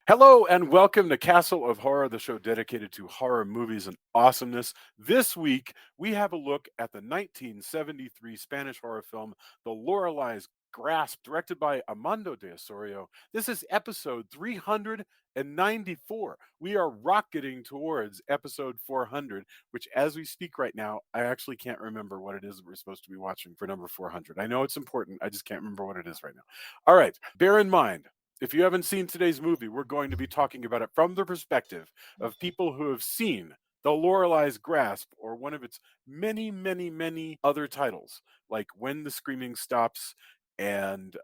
Hello and welcome to Castle of Horror, the show dedicated to horror movies and awesomeness. This week, we have a look at the 1973 Spanish horror film, The Loreley's Grasp, directed by Armando de Osorio. This is episode 394. We are rocketing towards episode 400, which, as we speak right now, I actually can't remember what it is that we're supposed to be watching for number 400. I know it's important, I just can't remember what it is right now. All right, bear in mind, if you haven't seen today's movie, we're going to be talking about it from the perspective of people who have seen The Loreley's Grasp, or one of its many, many, many other titles, like When the Screaming Stops, and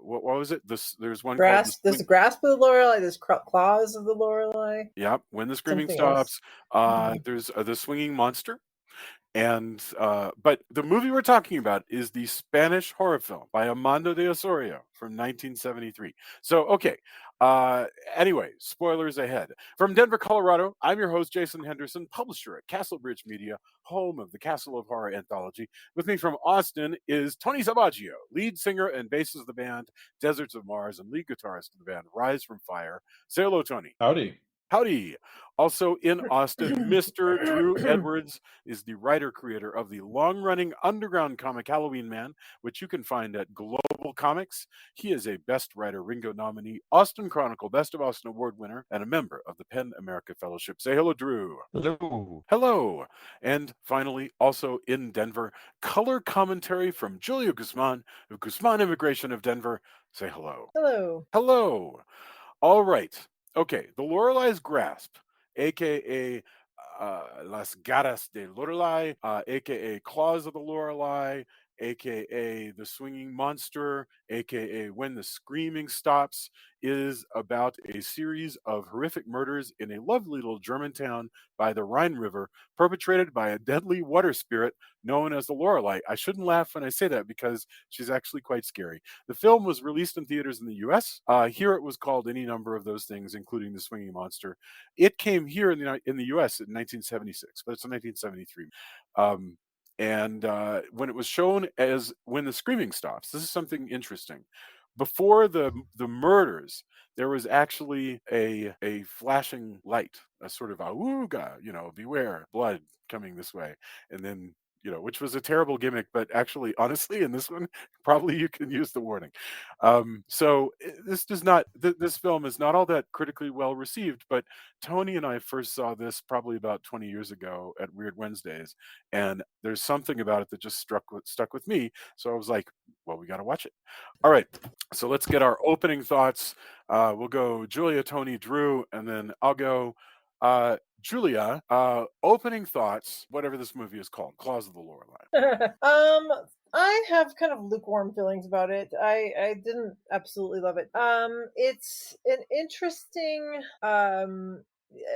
what was it? There's one called There's the grasp of the Loreley. There's claws of the Loreley. Yeah, When the Screaming Something Stops. else. There's The Swinging Monster. And but the movie we're talking about is the Spanish horror film by Armando de Osorio from 1973. So, okay. Anyway, spoilers ahead. From Denver, Colorado, I'm your host, Jason Henderson, publisher at Castle Bridge Media, home of the Castle of Horror anthology. With me from Austin is Tony Sabaggio, lead singer and bassist of the band Deserts of Mars and lead guitarist of the band Rise from Fire. Say hello, Tony. Howdy. Howdy. Also in Austin, Mr. Drew Edwards is the writer-creator of the long-running underground comic Halloween Man, which you can find at Global Comics. He is a Best Writer Ringo nominee, Austin Chronicle Best of Austin Award winner, and a member of the PEN America Fellowship. Say hello, Drew. Hello. Hello. And finally, also in Denver, color commentary from Julio Guzman of Guzman Immigration of Denver. Say hello. Hello. Hello. All right. Okay, The Loreley's Grasp, aka Las Garras de Loreley, aka Claws of the Loreley, aka The Swinging Monster, aka When the Screaming Stops, is about a series of horrific murders in a lovely little German town by the Rhine River, perpetrated by a deadly water spirit known as the Loreley. I shouldn't laugh when I say that because she's actually quite scary. The film was released in theaters in the U.S. Here it was called any number of those things, including The Swinging Monster. It came here in the U.S. in 1976, but it's in 1973. And when it was shown as When the Screaming Stops, this is something interesting. Before the murders, there was actually a flashing light, a sort of awooga, beware, blood coming this way, and then which was a terrible gimmick, but actually, honestly, in this one, probably you can use the warning. So this film is not all that critically well received, but Tony and I first saw this probably about 20 years ago at Weird Wednesdays, and there's something about it that just stuck with me. So I was like, well, we got to watch it. All right, so let's get our opening thoughts. We'll go Julia, Tony, Drew, and then I'll go Julia, opening thoughts, whatever this movie is called, Claws of the Loreley. I have kind of lukewarm feelings about it. I didn't absolutely love it. It's an interesting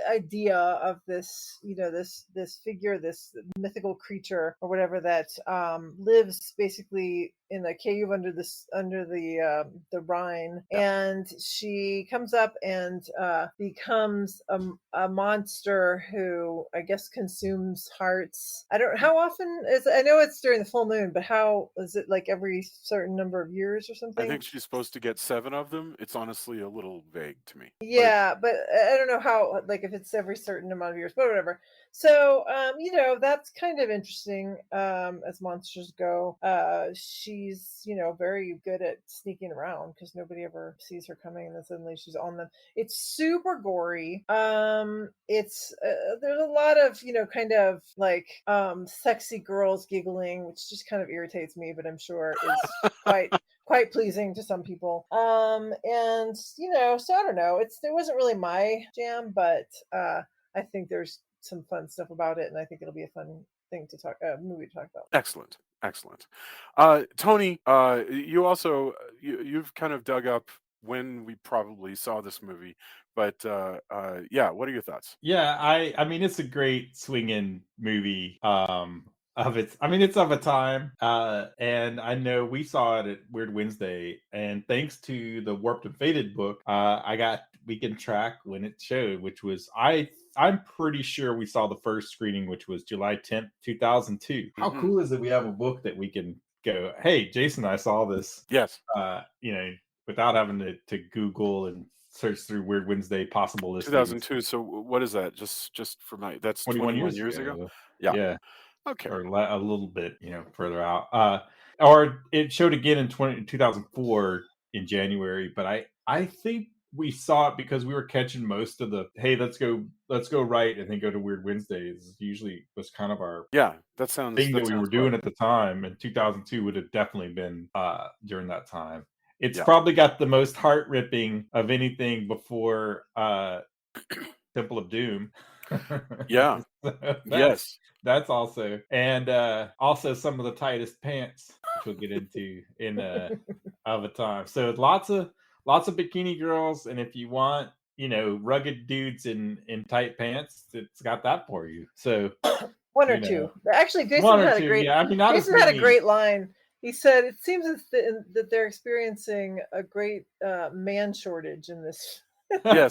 idea of this, this figure, this mythical creature or whatever that lives basically in a cave under the Rhine, and she comes up and becomes a monster who I guess consumes hearts. I don't. How often is? I know it's during the full moon, but how is it? Like every certain number of years or something? I think she's supposed to get 7 of them. It's honestly a little vague to me. Yeah, but I don't know how. Like if it's every certain amount of years, but whatever. So, that's kind of interesting as monsters go. She's, very good at sneaking around because nobody ever sees her coming, and then suddenly she's on them. It's super gory. It's there's a lot of, kind of like sexy girls giggling, which just kind of irritates me, but I'm sure is quite pleasing to some people. And so I don't know. It wasn't really my jam, but I think there's some fun stuff about it, and I think it'll be a fun movie to talk about. Excellent. Tony, you also you've kind of dug up when we probably saw this movie, but yeah, what are your thoughts? Yeah, I mean it's a great swinging movie. It's of a time. And I know we saw it at Weird Wednesday, and thanks to the Warped and Faded book, we can track when it showed, which was I'm pretty sure we saw the first screening, which was July 10th, 2002. How cool is it we have a book that we can go, hey, Jason, I saw this. Yes. Without having to Google and search through Weird Wednesday possible listings. 2002. So what is that? Just for my that's 21 21 years years ago. ago. Yeah. Yeah, Okay. or a little bit, further out. Or it showed again in 2004 in January, but I think we saw it because we were catching most of the, hey, let's go right and then go to Weird Wednesdays. Usually was kind of our Yeah, thing that that we were sounds right. doing at the time, and 2002 would have definitely been during that time. It's Yeah. probably got the most heart ripping of anything before Temple of Doom. Yeah. So Yes. that's also, and also some of the tightest pants, which we'll get into in of a time. So lots of bikini girls, and if you want, rugged dudes in tight pants, it's got that for you. So One or you know, two. Actually, one or two, yeah. I mean, not as Jason had a many. great line. He said, "It seems that they're experiencing a great man shortage in this." Yes.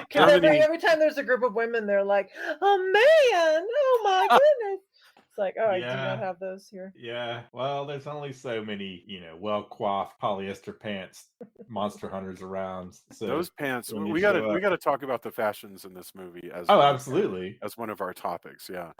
Because Germany. every time there's a group of women, they're like, "A man! Oh my goodness!" It's like, oh, I do not Yeah. have those here. Yeah, well, there's only so many, well-coiffed polyester pants monster hunters around. So Those pants. when they We show gotta talk about the fashions in this movie oh, absolutely. as one of our topics. Yeah.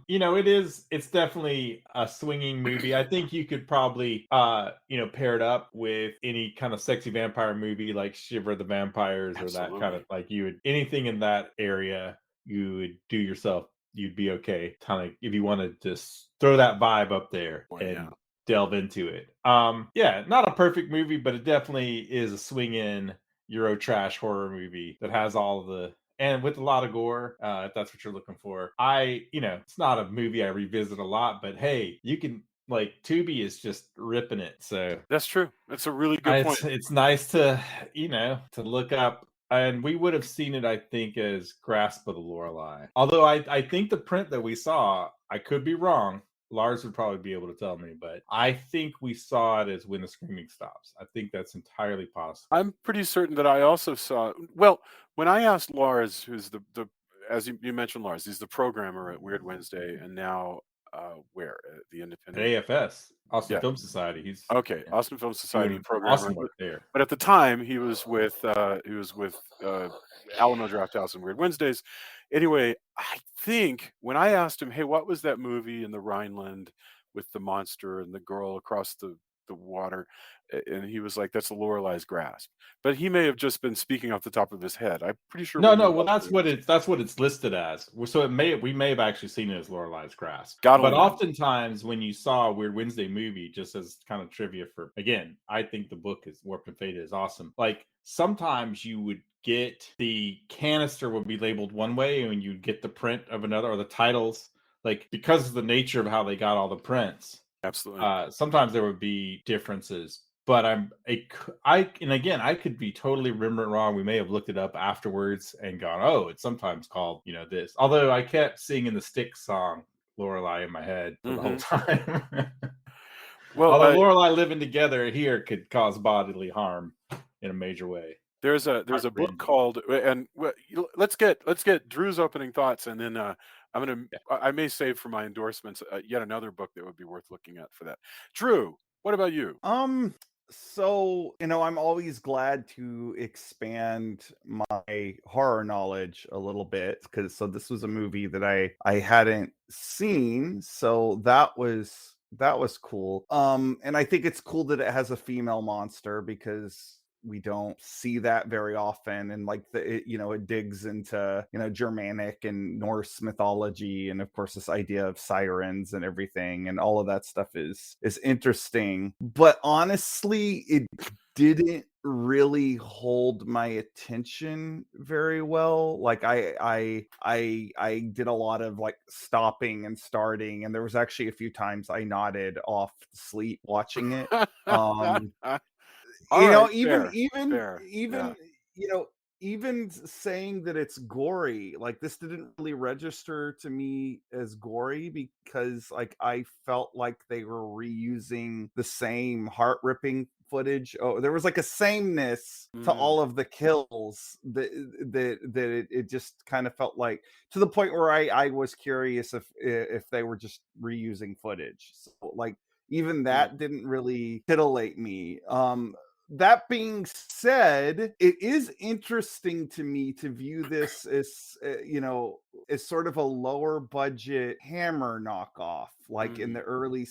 It's definitely a swinging movie. I think you could probably pair it up with any kind of sexy vampire movie like Shiver the Vampires, or that kind of, Absolutely. like, you would, anything in that area, you would do yourself, you'd be okay. Kind of, if you want to just throw that vibe up there Boy, yeah. and delve into it. Yeah, not a perfect movie, but it definitely is a swing in Euro trash horror movie that has all of the, and with a lot of gore, if that's what you're looking for. It's not a movie I revisit a lot, but hey, you can, like, Tubi is just ripping it. So That's true. That's a really good point. it's nice to, to look up. And we would have seen it, I think, as Grasp of the Lorelei. Although I think the print that we saw, I could be wrong. Lars would probably be able to tell me, but I think we saw it as When the Screaming Stops. I think that's entirely possible. I'm pretty certain that I also saw. Well, when I asked Lars, who's the as you mentioned, Lars, he's the programmer at Weird Wednesday, and now where at the At Independent. AFS, Austin Yeah. Film Society, he's, Okay, yeah, Austin Film Society doing programmer, awesome work there. but at the time he was with Alamo Drafthouse and Weird Wednesdays. Anyway, I think when I asked him, "Hey, what was that movie in the Rhineland with the monster and the girl across the water?" And he was like, "That's the Lorelei's Grasp." But he may have just been speaking off the top of his head. I'm pretty sure No, when we no. Well, watched it, that's what it's listed as. So we may have actually seen it as Lorelei's Grasp. God But only knows. oftentimes, when you saw a Weird Wednesday movie, just as kind of trivia for, again, I think the book is Warped and Faded is awesome. Like, sometimes you would get the canister would be labeled one way, and you'd get the print of another, or the titles, like, because of the nature of how they got all the prints. Absolutely. Sometimes there would be differences, but and again, I could be totally remembering wrong. We may have looked it up afterwards and gone, oh, it's sometimes called, this. Although I kept singing the Styx song Lorelei in my head for the whole Hmm. time. Well, Although Lorelei living together here could cause bodily harm in a major way. there's Not a book cringy. called let's get Drew's opening thoughts, and then Yeah. I may save for my endorsements yet another book that would be worth looking at for that. Drew, what about you? So, I'm always glad to expand my horror knowledge a little bit, because this was a movie that I hadn't seen, so that was cool. And I think it's cool that it has a female monster, because we don't see that very often, and like it digs into Germanic and Norse mythology, and of course this idea of sirens and everything, and all of that stuff is interesting. But honestly, it didn't really hold my attention very well. Like, I did a lot of, like, stopping and starting, and there was actually a few times I nodded off to sleep watching it. um All right, even fair, even fair. Yeah. even even saying that it's gory, like, this didn't really register to me as gory, because, like, I felt like they were reusing the same heart-ripping footage. Oh, there was, like, a sameness to Mm. all of the kills that it just kind of felt like, to the point where I was curious if they were just reusing footage. So, like, even Mm. that didn't really titillate me. that being said, it is interesting to me to view this as as sort of a lower budget Hammer knockoff, like in the early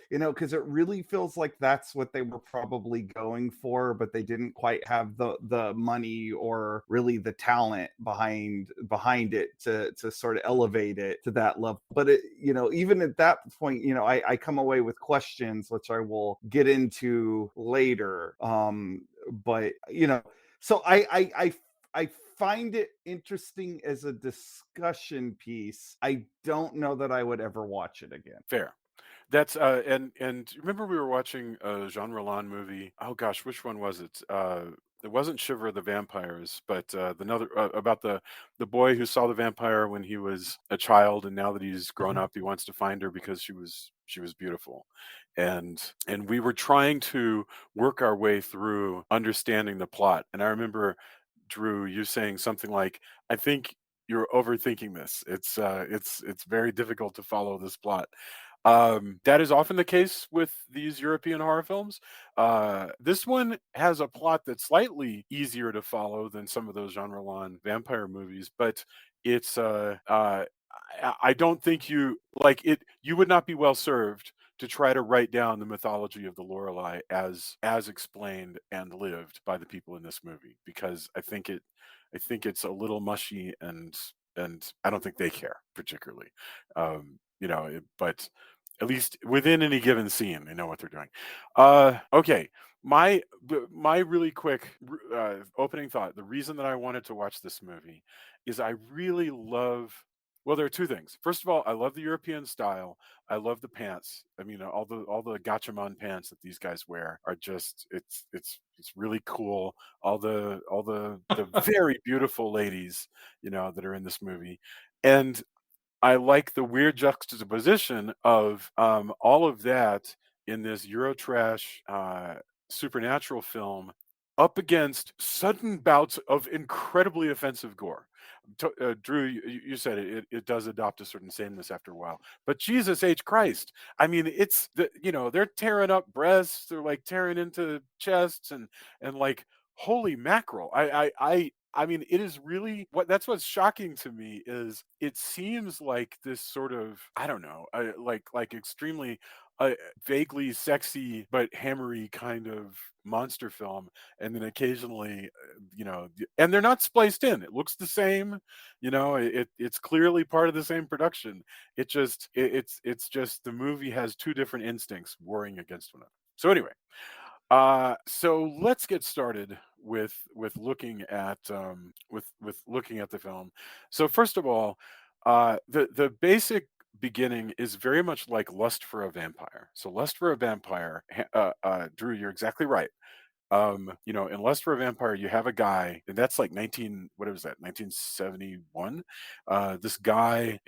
because it really feels like that's what they were probably going for, but they didn't quite have the money or really the talent behind it to sort of elevate it to that level. But it, even at that point, I come away with questions, which I will get into later. But so I find it interesting as a discussion piece. I don't know that I would ever watch it again. Fair. That's and remember we were watching a Jean Roland movie. Oh gosh, which one was it? It wasn't Shiver of the Vampires, but another about the boy who saw the vampire when he was a child, and now that he's grown up, he wants to find her because she was beautiful, and we were trying to work our way through understanding the plot. And I remember, Drew, you saying something like, "I think you're overthinking this. It's very difficult to follow this plot." That is often the case with these European horror films. This one has a plot that's slightly easier to follow than some of those Jean Roland vampire movies, but it's I don't think you like it. You would not be well served to try to write down the mythology of the Lorelei as explained and lived by the people in this movie, because I think it's a little mushy, and I don't think they care particularly. But at least within any given scene, they know what they're doing. Okay, my really quick opening thought. The reason that I wanted to watch this movie is I really love. Well, there are two things. First of all, I love the European style. I love the pants. I mean, all the gachamon pants that these guys wear are just it's really cool. The very beautiful ladies, that are in this movie, and I like the weird juxtaposition of all of that in this Eurotrash supernatural film up against sudden bouts of incredibly offensive gore. Drew, you said it does adopt a certain sameness after a while, but Jesus H. Christ! I mean, they're tearing up breasts, they're like tearing into chests, and like holy mackerel! I mean, it is really what's shocking to me is it seems like this sort of, I don't know, like extremely vaguely sexy but hammery kind of monster film, and then occasionally, and they're not spliced in. It looks the same, it's clearly part of the same production. It's just the movie has two different instincts warring against one another. So anyway, so let's get started with looking at with looking at the film. So first of all, the basic beginning is very much like Lust for a Vampire. So Lust for a Vampire, Drew, you're exactly right. In Lust for a Vampire, you have a guy, and that's like what was that, 1971? This guy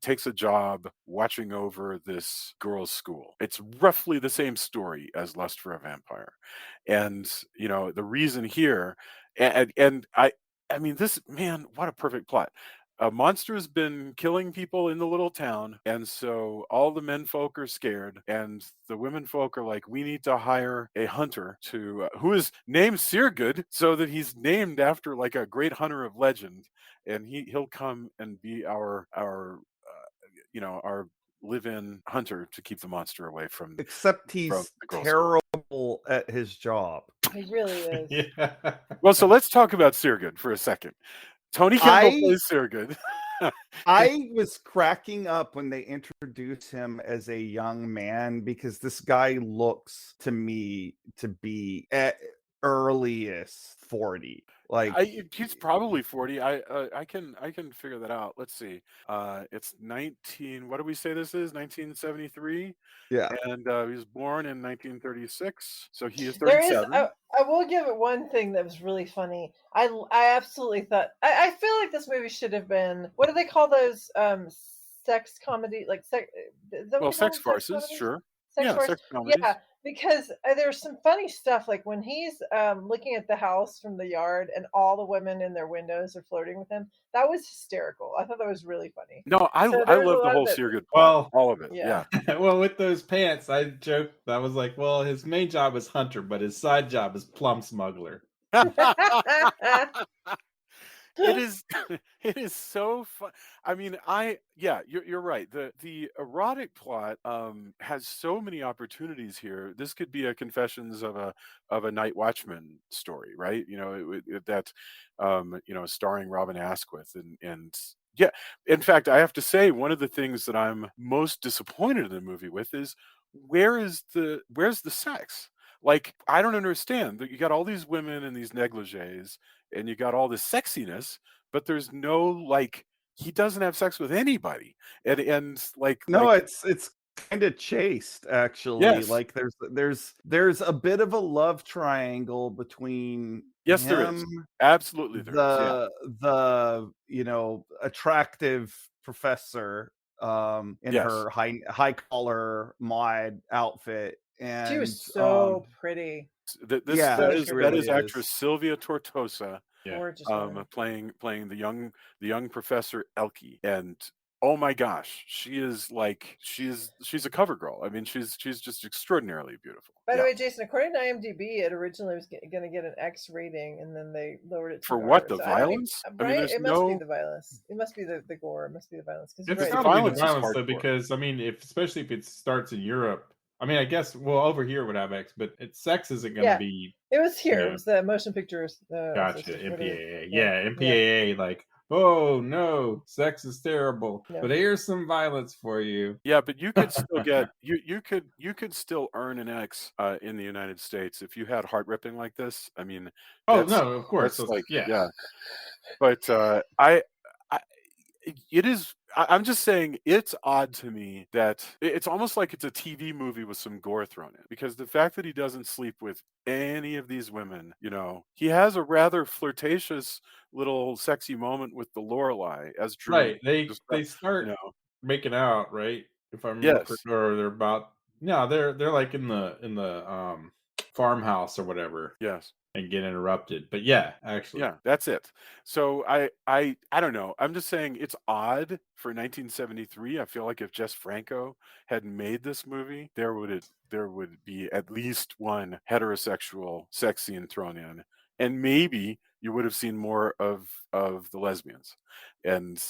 takes a job watching over this girls' school. It's roughly the same story as Lust for a Vampire. And, the reason here, and I mean, this, man, what a perfect plot. A monster has been killing people in the little town, and so all the men folk are scared, and the women folk are like, we need to hire a hunter who is named Seergood, so that he's named after like a great hunter of legend, and he'll come and be our live-in hunter to keep the monster away from Except from he's the girls' school. terrible at his job. He really is. Yeah. Well, so let's talk about Seergood for a second. Tony Kimball I plays Seergood. I was cracking up when they introduced him as a young man, because this guy looks to me to be at earliest 40. Like, He's probably 40. I can figure that out. Let's see. It's 19. What do we say this is? 1973, yeah. and he was born in 1936, so he is There is. 37. I will give it one thing that was really funny. I absolutely thought. I feel like this movie should have been. What do they call those? Sex comedy, like sex. Is that what Well, they call sex them? Sex farces, comedies? sure. Sex Yeah, farce. sex comedies. Yeah, because there's some funny stuff like when he's looking at the house from the yard and all the women in their windows are flirting with him. That was hysterical. I thought that was really funny. No, So I there's a love the lot of whole that. Seargood plot, Well, all of it. Yeah. Yeah. well, with those pants, I joked. I was like, well, his main job is hunter, but his side job is plum smuggler. It is it is so fun. I mean, yeah, you're right. The erotic plot has so many opportunities here. This could be a Confessions of a Night Watchman story, right? You know, that you know, starring Robin Asquith and yeah. In fact, I have to say one of the things that I'm most disappointed in the movie with is where's the sex? Like, I don't understand that you got all these women in these negligees and you got all this sexiness, but there's no like he doesn't have sex with anybody. And No, it's kind of chaste actually. yes, Like there's a bit of a love triangle between yes, there is. him, Absolutely there is. Yeah. the attractive professor in Yes. her high collar mod outfit, She was and so pretty. This yeah, So she pretty. that is really actress is. Sylvia Tortosa Yeah. Gorgeous woman. playing the young Professor Elke. And oh my gosh, she is like she's a cover girl. I mean, she's just extraordinarily beautiful. By the Yeah. way, Jason, according to IMDb, it originally was going to get an X rating, and then they lowered it to For an what? R. The So I don't even, violence? I mean, right? there's It must be no the violence. It must be the gore. It must be the violence. Because you're It's right. the got It's to be the violence is violence though, hardcore. because I mean, if especially if it starts in Europe, I mean, I guess well over here it would have X, but sex isn't going to Yeah, be, it was you here. It know, was the Motion Pictures gotcha, Association. Whatever. MPAA, Yeah, yeah, yeah, MPAA, like, oh no, sex is terrible, no. but here's some violence for you. Yeah, but you could still get you could still earn an X in the United States if you had heart ripping like this. I mean, Oh no, of course, that's so, like yeah. yeah. But I it is. I'm just saying it's odd to me that it's almost like it's a TV movie with some gore thrown in because the fact that he doesn't sleep with any of these women, you know, he has a rather flirtatious little sexy moment with the Lorelei as Drew Right. They described, you start know. making out, right? If I remember Yes. correctly, or they're about no, they're like in the farmhouse or whatever Yes. and get interrupted. But yeah, actually. Yeah, that's it. So I don't know. I'm just saying it's odd for 1973. I feel like if Jess Franco had made this movie, there would be at least one heterosexual sex scene thrown in, and maybe you would have seen more of the lesbians, and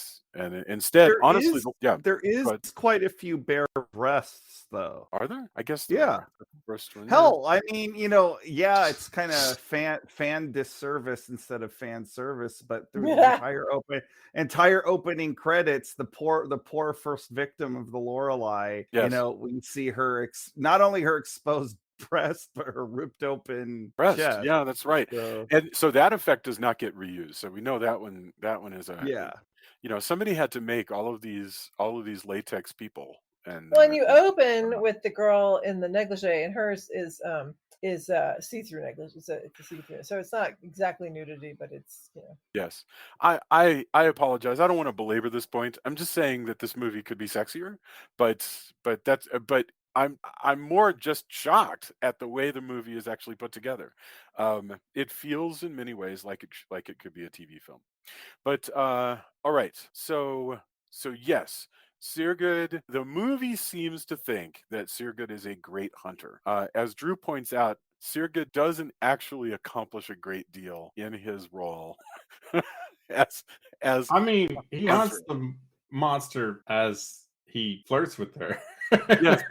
instead, There honestly, is yeah. there is But quite a few bare breasts though. are there? I guess there Yeah. are. First one, yeah. Hell, I mean, yeah, it's kind of fan disservice instead of fan service, but through the entire opening credits, the poor first victim of the Lorelei, Yes. we see her not only her exposed breast, but her ripped open Breast, chest. yeah, that's right. So And so that effect does not get reused. So we know that one is yeah. you know, somebody had to make all of these latex people Well, and you and open with the girl in the negligee, and hers is see-through negligee. It's a see-through, so it's not exactly nudity, but it's yes. I apologize. I don't want to belabor this point. I'm just saying that this movie could be sexier, but I'm more just shocked at the way the movie is actually put together. It feels in many ways like it could be a TV film. But all right. So yes, Seargood. The movie seems to think that Seargood is a great hunter. As Drew points out, Seargood doesn't actually accomplish a great deal in his role as as I mean, he hunter. hunts the monster as he flirts with her. Yes,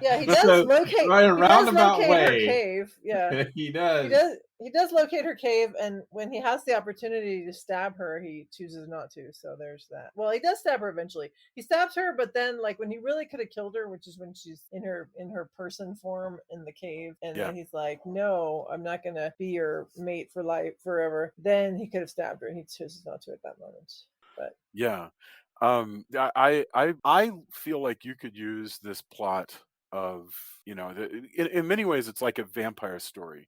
yeah. So by a He does roundabout locate her way, cave. Yeah, he he does. does. He does locate her cave, and when he has the opportunity to stab her, he chooses not to. So there's that. Well, he does stab her eventually. He stabs her, but then, like when he really could have killed her, which is when she's in her person form in the cave, and yeah, then he's like, "No, I'm not gonna be your mate for life forever." Then he could have stabbed her, and he chooses not to at that moment. But yeah. I feel like you could use this plot of in many ways it's like a vampire story,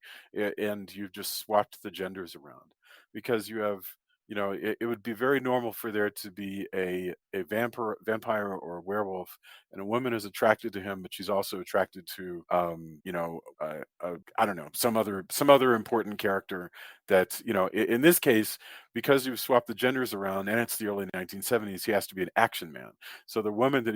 and you've just swapped the genders around because you have you know, it would be very normal for there to be a vampire or a werewolf, and a woman is attracted to him, but she's also attracted to, you know, I don't know, some other important character that, you know, in this case, because you've swapped the genders around and it's the early 1970s, he has to be an action man. So the woman that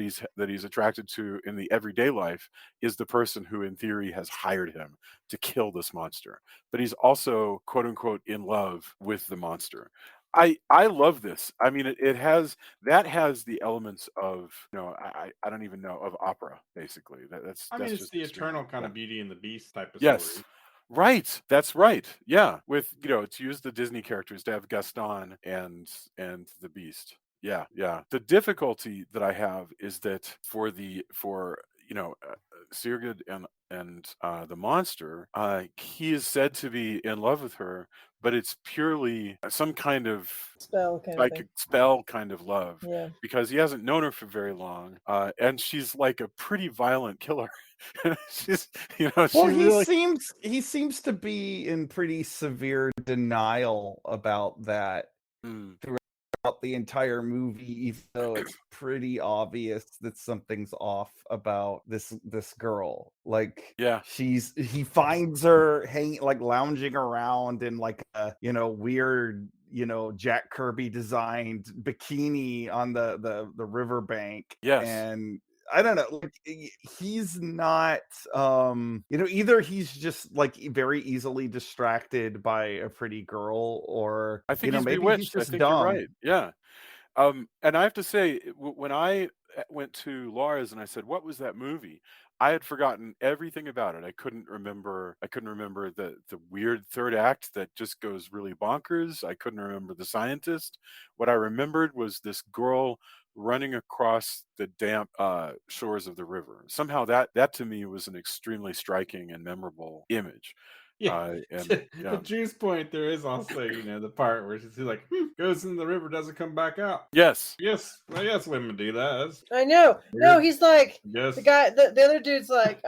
he's attracted to in the everyday life is the person who, in theory, has hired him to kill this monster. But he's also, quote unquote, in love with the monster. I love this. I mean, it has that has the elements of, you know, I don't even know, of opera, basically. I mean, That's it's just the extremely eternal kind yeah. of Beauty and the Beast type of Yes. story. Right. That's right. Yeah. With, you know, to use the Disney characters, to have Gaston and the Beast. Yeah, yeah. The difficulty that I have is that for you know, Sigurd and the monster, he is said to be in love with her, but it's purely some kind of Spell kind of thing. psychic spell kind of love, Yeah. because he hasn't known her for very long, and she's like a pretty violent killer. she's, you know, Well, she really. he seems to be in pretty severe denial about that Mm, throughout the entire movie, even though it's pretty obvious that something's off about this girl. Like yeah. he finds her hanging, like lounging around in like a, you know, weird, you know, Jack Kirby designed bikini on the riverbank. Yes. And I don't know, like he's not you know, either he's just like very easily distracted by a pretty girl, or I you think know, he's maybe he's bewitched. I just think you're dumb. right. Yeah. And I have to say, when I went to Laura's and I said, "What was that movie?" I had forgotten everything about it. I couldn't remember. I couldn't remember the weird third act that just goes really bonkers. I couldn't remember the scientist. What I remembered was this girl running across the damp shores of the river. Somehow that to me was an extremely striking and memorable image. Yeah. And To yeah, Drew's point, there is also, you know, the part where she's like, goes in the river, doesn't come back out. yes, Yes, well, yes, women do that. That's I know. No, weird. he's like the Yes. guy. The other dude's like,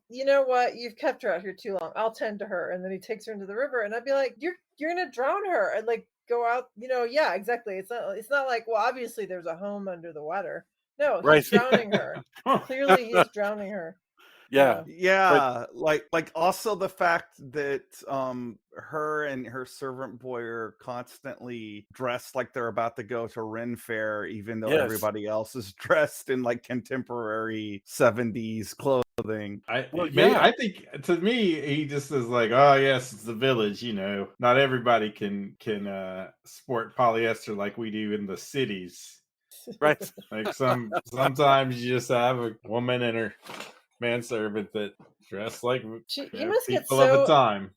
you know what? You've kept her out here too long. I'll tend to her. And then he takes her into the river, and I'd be like, you're gonna drown her. And like go out. You know, yeah, exactly. It's not like, well, obviously there's a home under the water. No, right, he's drowning her. Clearly, he's drowning her. yeah, Yeah. but Yeah, like also the fact that her and her servant boy are constantly dressed like they're about to go to Ren Fair, even though yes. everybody else is dressed in like contemporary 70s clothing. Well, yeah, I think to me he just is like, oh yes, it's the village, you know. Not everybody can sport polyester like we do in the cities. right. Like sometimes you just have a woman and her manservant that dress like, you He know, must get people of the time.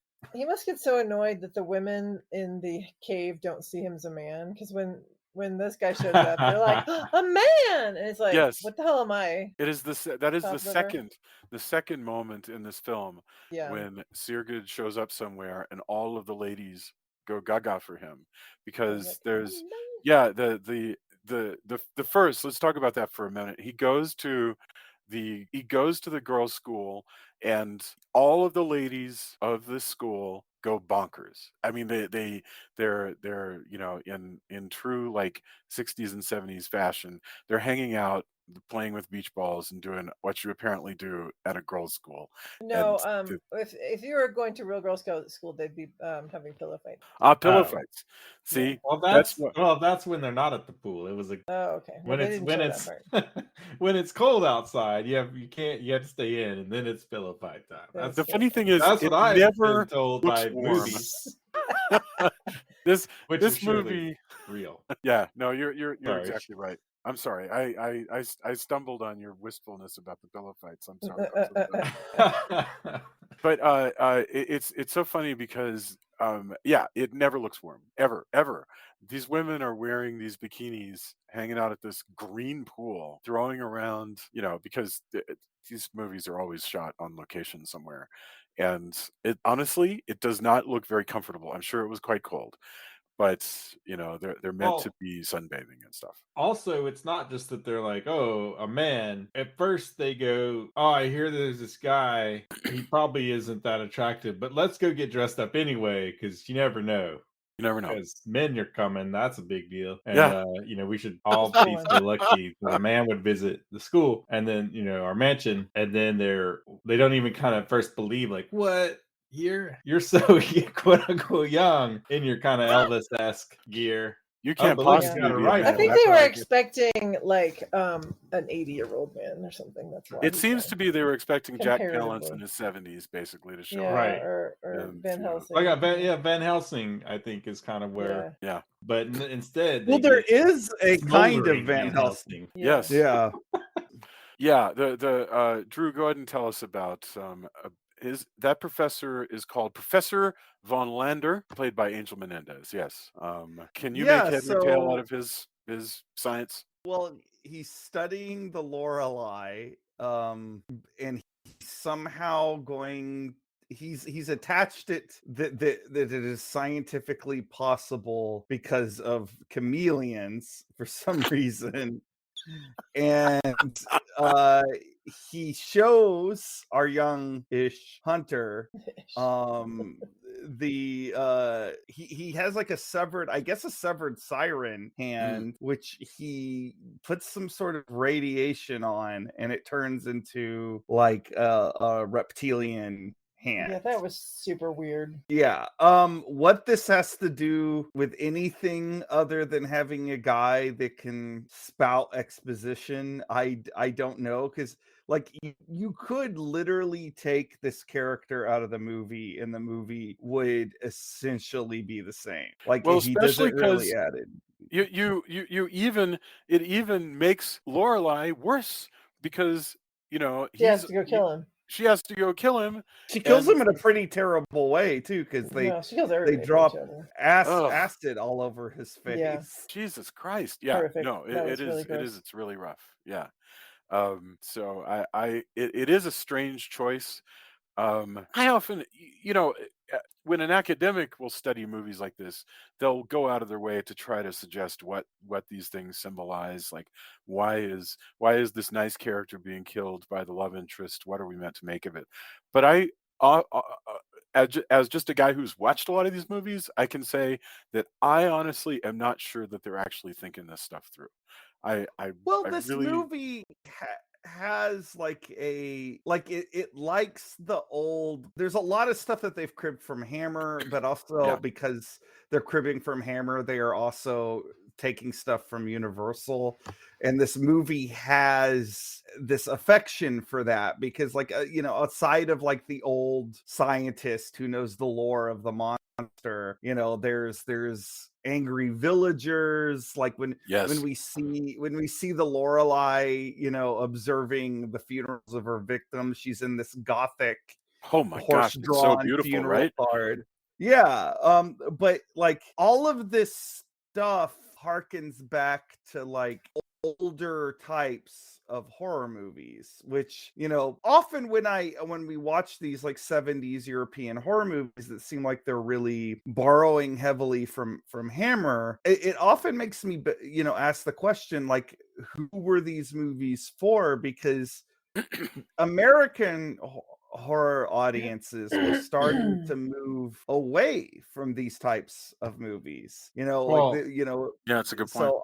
so annoyed that the women in the cave don't see him as a man, because when this guy shows up, they're like, a man, and it's like, Yes, what the hell am I? it is that is Top liver? the second moment in this film Yeah. when Sigurd shows up somewhere and all of the ladies go gaga for him, They're because like, a there's man. yeah, the first, let's talk about that for a minute. He goes to the girls' school, and all of the ladies of the school go bonkers. I mean, they're, you know, in true like 60s and 70s fashion. They're hanging out, playing with beach balls, and doing what you apparently do at a girls' school. No, And the if you were going to real girl scout school, they'd be having pillow fights. pillow Oh. fights. Yeah. See, that's what. Well, that's when they're not at the pool. It was a Oh, okay. Well, when they it's didn't when show that it's part. when it's cold outside, you have to stay in, and then it's pillow fight time. Then it's The pillow funny fight. thing is, That's it what I've been never told looks by warm. movies, this which are this surely movie. real. Yeah, no, you're Sorry. exactly right. I'm sorry. I stumbled on your wistfulness about the pillow fights. I'm sorry. I'm so sorry. But it's so funny because yeah, it never looks warm, ever. These women are wearing these bikinis, hanging out at this green pool, throwing around, you know, because these movies are always shot on location somewhere, and it honestly, it does not look very comfortable. I'm sure it was quite cold, but you know, they're meant to Well, be sunbathing and stuff. also, it's not just that they're like, oh, a man. At first, they go, oh, I hear there's this guy. He probably isn't that attractive, but let's go get dressed up anyway, because you never know. You never know. Because men are coming, that's a big deal. And Yeah. we should The all school be one. so lucky that a man would visit the school and then, our mansion, and then they don't even kind of first believe, like, what? You're so quote unquote young in your kind of Elvis-esque gear. You Oh, can't but look, he's Yeah. possibly got a be a I man. rifle. think That's they what were I guess. expecting like an 80-year-old man or something. That's why It he's seems young. to be they were expecting Jack Palance in Comparatively. his 70s, basically, to show Yeah, off Right. or him Van to. I Helsing. got Yeah. Van Helsing, I think, is kind of Yeah. where, Yeah. but instead Well, they there get is a kind of smoldering Van Van Helsing. Helsing. Yeah. Yes. Yeah. Yeah. Drew, go ahead and tell us about that professor is called Professor Von Lander, played by Angel Menendez. Yes. Can you make Yeah. head or tail out So, of his science? well, he's studying the Lorelei, and he's somehow going. He's attached it that it is scientifically possible because of chameleons for some reason, and uh, he shows our young-ish hunter he has like a severed siren hand, which he puts some sort of radiation on, and it turns into like a reptilian hand. Yeah, that was super weird. Yeah. What this has to do with anything other than having a guy that can spout exposition, I don't know, because like you could literally take this character out of the movie and the movie would essentially be the same. Like Well, he especially doesn't really because add it. you even it even makes Lorelai worse because She has to go kill him. she has to go kill him, She kills and him in a pretty terrible way too, because No, she kills they everybody. drop ugh, acid all over his Yeah. face. Jesus Christ, yeah, Horrific. no, That it was really gross. it's really rough, yeah. So it is a strange choice. I often, when an academic will study movies like this, they'll go out of their way to try to suggest what these things symbolize. Like, why is this nice character being killed by the love interest? What are we meant to make of it? But as just a guy who's watched a lot of these movies, I can say that I honestly am not sure that they're actually thinking this stuff through. Well, I this really, movie has like it likes the old. There's a lot of stuff that they've cribbed from Hammer, but also yeah, because they're cribbing from Hammer, they are also taking stuff from Universal. And this movie has this affection for that because, like, outside of like the old scientist who knows the lore of the monster, there's angry villagers, like when yes. we see the Lorelei, observing the funerals of her victims. She's in this gothic Oh my gosh, it's so horse-drawn beautiful, funeral right? card. Yeah, but like all of this stuff harkens back to like older types of horror movies, which often when we watch these like 70s European horror movies that seem like they're really borrowing heavily from Hammer, it often makes me ask the question, like, who were these movies for? Because American horror audiences were starting to move away from these types of movies. Well, Yeah, it's a good point. So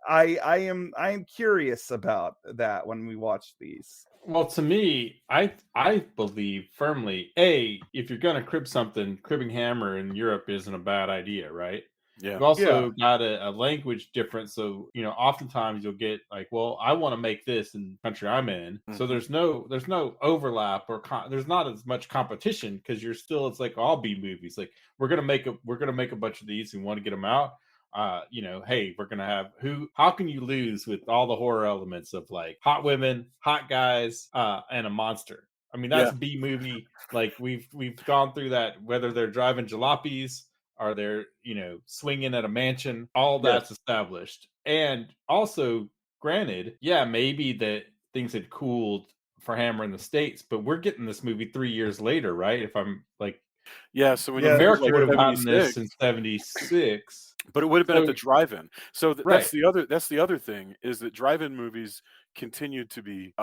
I am curious about that when we watch these. Well, to me, I believe firmly, if you're gonna crib something, cribbing Hammer in Europe isn't a bad idea, right? Yeah. You've also got a language difference, so oftentimes you'll get like, well, I want to make this in the country I'm in, so Mhm. there's no overlap or there's not as much competition because it's like all B movies. Like we're gonna make a bunch of these and want to get them out. Hey, we're gonna have how can you lose with all the horror elements of like hot women, hot guys, and a monster? I mean, that's Yeah. B movie. Like we've gone through that, whether they're driving jalopies, are there, swinging at a mansion, all Yes. that's established. And also, granted, yeah, maybe that things had cooled for Hammer in the States, but we're getting this movie 3 years later, right? If I'm like, Yeah, so when you think of, America like, would have gotten this 76, in 76. but it would have been at So, the drive-in. So right. that's the other thing is that drive-in movies continue to be,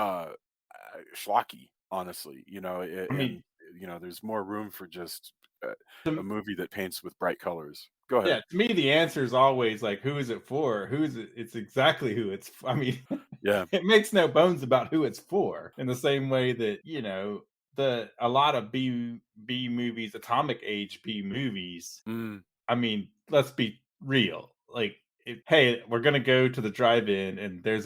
schlocky, honestly, I mean, and, there's more room for just, a to, movie that paints with bright colors. Go ahead. Yeah, to me, the answer is always like, who is it for? Who is it? It's exactly who it's. I mean, Yeah. it makes no bones about who it's for. In the same way that a lot of B movies, atomic age B movies. Mm, I mean, let's be real. Like, hey, we're gonna go to the drive-in, and there's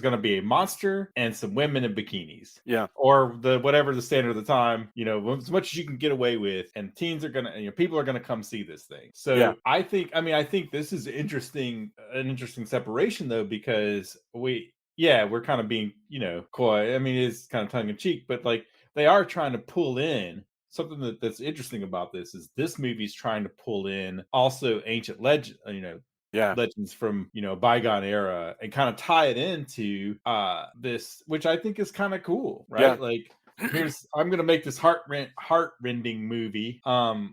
gonna be a monster and some women in bikinis, yeah. or the whatever the standard of the time. As much as you can get away with, and teens are gonna, people are gonna come see this thing. Yeah. So I think this is an interesting separation though, because we're kind of being, coy. I mean, it's kind of tongue in cheek, but like they are trying to pull in something that's interesting about this movie's trying to pull in also ancient Yeah. legends from bygone era, and kind of tie it into this, which I think is kind of cool, Yeah. right? Like, I'm gonna make this heart-rending movie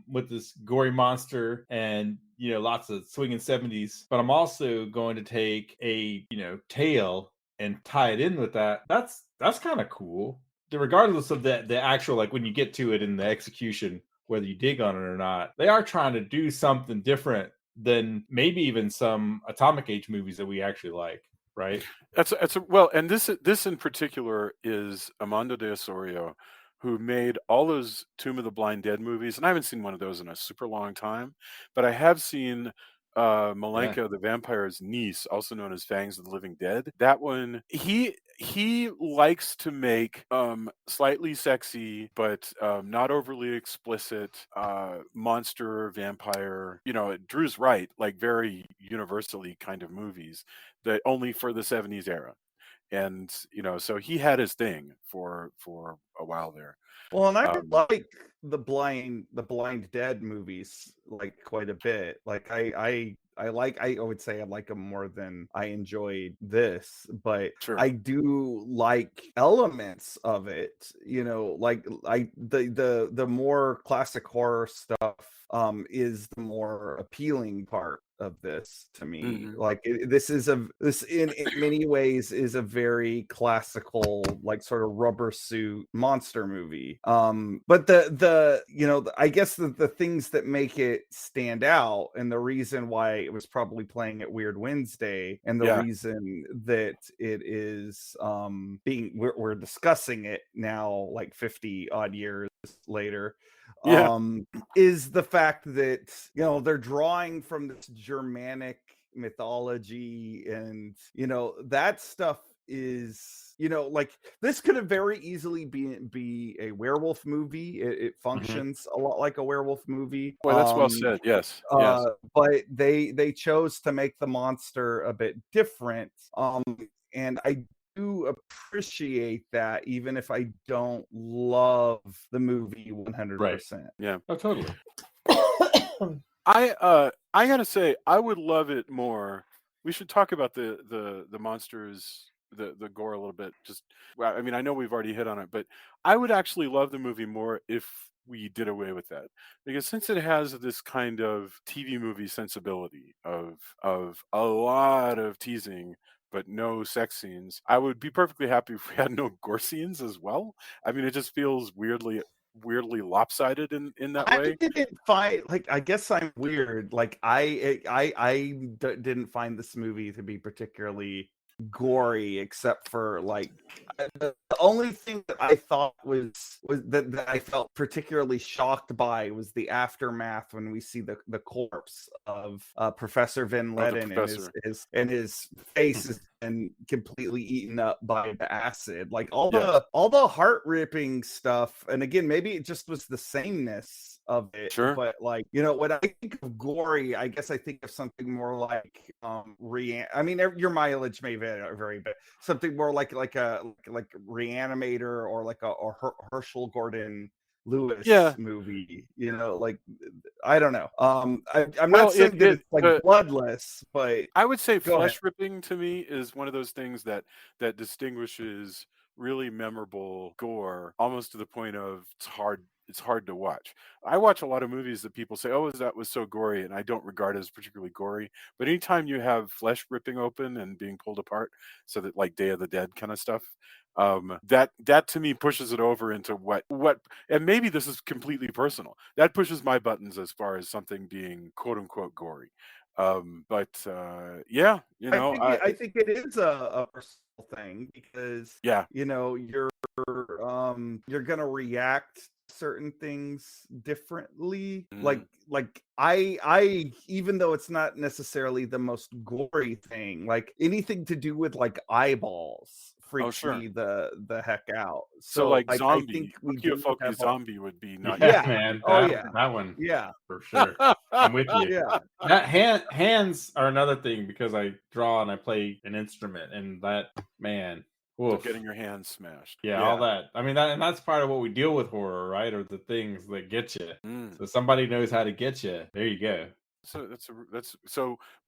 with this gory monster and lots of swinging 70s, but I'm also going to take a tale and tie it in with that. That's kind of cool, regardless of the actual, like, when you get to it in the execution, whether you dig on it or not. They are trying to do something different than maybe even some atomic age movies that we actually like, right? Well, and this in particular is Amando de Osorio, who made all those Tomb of the Blind Dead movies, and I haven't seen one of those in a super long time, but I have seen Yeah. Malenka the vampire's niece, also known as Fangs of the Living Dead. That one, he likes to make slightly sexy but not overly explicit monster vampire. Drew's right, like very universally kind of movies that only for the 70s era. And so he had his thing for a while there. Well, and I um like the Blind Dead movies like quite a bit. Like I would say I like them more than I enjoyed this, but sure. I do like elements of it. Like the more classic horror stuff is the more appealing part of this to me. Hmm. Like this in many ways is a very classical, like, sort of rubber suit monster movie. But I guess the things that make it stand out, and the reason why it was probably playing at Weird Wednesday, and the Yeah. reason that it is we're discussing it now, like 50 odd years later, Yeah. is the fact that they're drawing from this Germanic mythology, and that stuff is, like, this could have very easily be a werewolf movie. It Hmm. functions a lot like a werewolf movie. Boy, that's well said. Yes. Yes. But they chose to make the monster a bit different. And I do appreciate that, even if I don't love the movie Right. 100%. Yeah. Oh, totally. I gotta say, I would love it more. We should talk about the monsters, the gore a little bit. Just, well, I mean, I know we've already hit on it, but I would actually love the movie more if we did away with that, because since it has this kind of TV movie sensibility of a lot of teasing but no sex scenes, I would be perfectly happy if we had no gore scenes as well. I mean, it just feels weirdly lopsided in that I way. didn't find, like, I guess I'm weird. Like, didn't find this movie to be particularly gory, except for, like, the only thing that I thought was that I felt particularly shocked by was the aftermath, when we see the corpse of Professor Van Oh, the Ledden, and professor. his face is and completely eaten up by the acid. Like, all Yes. the heart ripping stuff, and again, maybe it just was the sameness of it, Sure. but, like, when I think of gory, I guess I think of something more like I mean, your mileage may vary, but something more like Reanimator, or like Herschel Gordon Lewis Yeah. movie. Like, I don't know. I'm not Well, saying that it's like bloodless, but I would say go ahead. flesh ripping to me is one of those things that distinguishes really memorable gore, almost to the point of it's hard to watch. I watch a lot of movies that people say, "Oh, that was so gory," and I don't regard it as particularly gory. But anytime you have flesh ripping open and being pulled apart, so that, like, Day of the Dead kind of stuff, That to me pushes it over into what, and maybe this is completely personal. That pushes my buttons as far as something being quote unquote gory. But yeah, I think it is a personal thing because yeah. you're gonna react to certain things differently. Mm. Like I even though it's not necessarily the most gory thing, like anything to do with like eyeballs Oh, freaks sure. me the heck out. So So like like I think zombie, we Tokyo do Focus have all, zombie would be not your Yeah, yeah. man. Oh yeah. That one Yeah. for sure. I'm with you. Yeah. That hands are another thing because I draw and I play an instrument, and that man, So woof. getting your hands smashed. Yeah, all Yeah. that. I mean, that's part of what we deal with horror, right? Or the things that get you. Mm. So somebody knows how to get you. There you go. So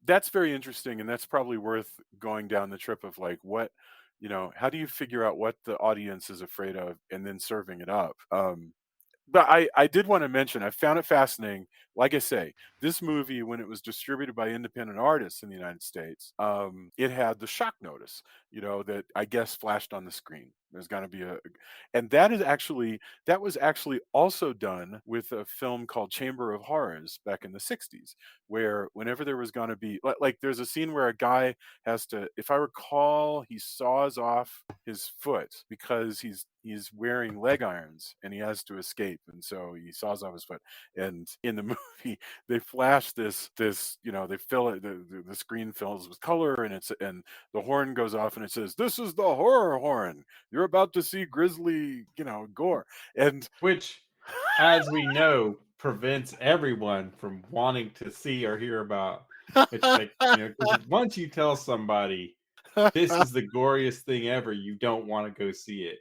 that's very interesting, and that's probably worth going down the trip of like what, how do you figure out what the audience is afraid of and then serving it up? But I did want to mention, I found it fascinating. Like I say, this movie, when it was distributed by independent artists in the United States, it had the shock notice, that I guess flashed on the screen. There's going to be and that was actually also done with a film called Chamber of Horrors back in the 60s, where whenever there was going to be, like, there's a scene where a guy has to, if I recall, he saws off his foot because he's wearing leg irons and he has to escape, and so he saws off his foot. And in the movie, they flash this, they fill it, the screen fills with color, and the horn goes off and it says, "This is the horror horn. You're about to see grisly, gore." And Which, as we know, prevents everyone from wanting to see or hear about. It's like, 'cause once you tell somebody this is the goriest thing ever, you don't want to go see it.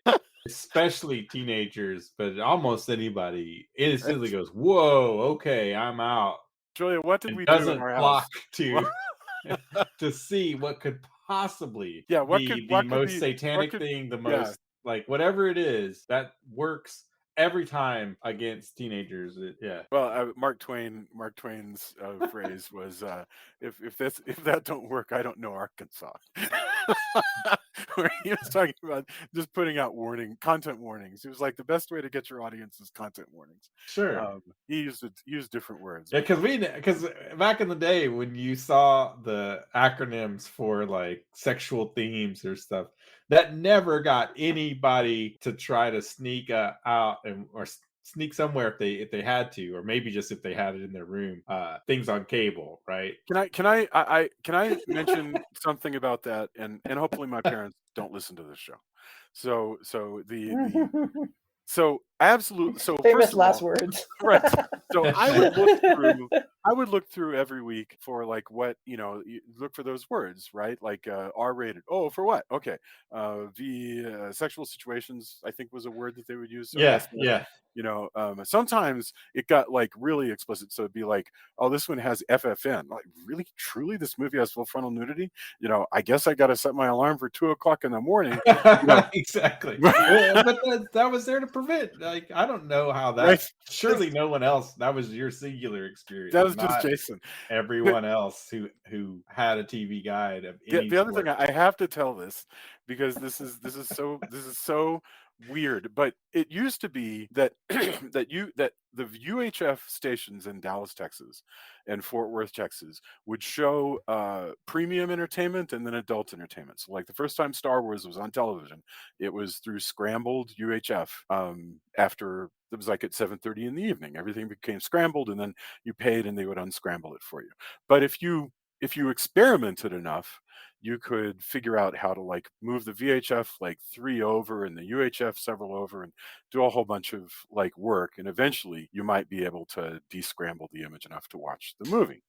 Especially teenagers, but almost anybody instantly goes, "Whoa, okay, I'm out," Julia, what did and we do in doesn't our flock house? to to see what could possibly Yeah, be the what could most be what satanic could thing, the yeah. most like whatever it is that works every time against teenagers. Yeah. Well, Mark Twain's phrase was, if that don't work, I don't know Arkansas." Where he was talking about just putting out content warnings. He was like, the best way to get your audience is content warnings. Sure. He used different words. Yeah, because back in the day when you saw the acronyms for like sexual themes or stuff, that never got anybody to try to sneak out or sneak somewhere if they had to, or maybe just if they had it in their room. Things on cable, right? Can I mention something about that? And hopefully my parents don't listen to this show. So first Famous of all, last words. right. So I would look through every week for like what, you look for those words, right? Like R-rated. Oh, for what? Okay. The sexual situations, I think, was a word that they would use. So Yeah, S. yeah. Sometimes it got like really explicit. So it'd be like, oh, this one has FFN. Like, really, truly, this movie has full frontal nudity. I guess I got to set my alarm for 2 o'clock in the morning. Exactly. Well, but that was there to prevent. Like, I don't know how that. Right. Surely no one else. That was your singular experience. That was just not Jason. everyone else who had a TV guide of any The other thing, sort. I have to tell this because this is so weird, but it used to be that that the UHF stations in Dallas, Texas, and Fort Worth, Texas, would show premium entertainment and then adult entertainment. So, like, the first time Star Wars was on television, it was through scrambled UHF. After it was like at 7:30 in the evening, everything became scrambled, and then you paid, and they would unscramble it for you. But if you experimented enough, you could figure out how to like move the VHF like 3 over and the UHF several over and do a whole bunch of like work. And eventually you might be able to descramble the image enough to watch the movie.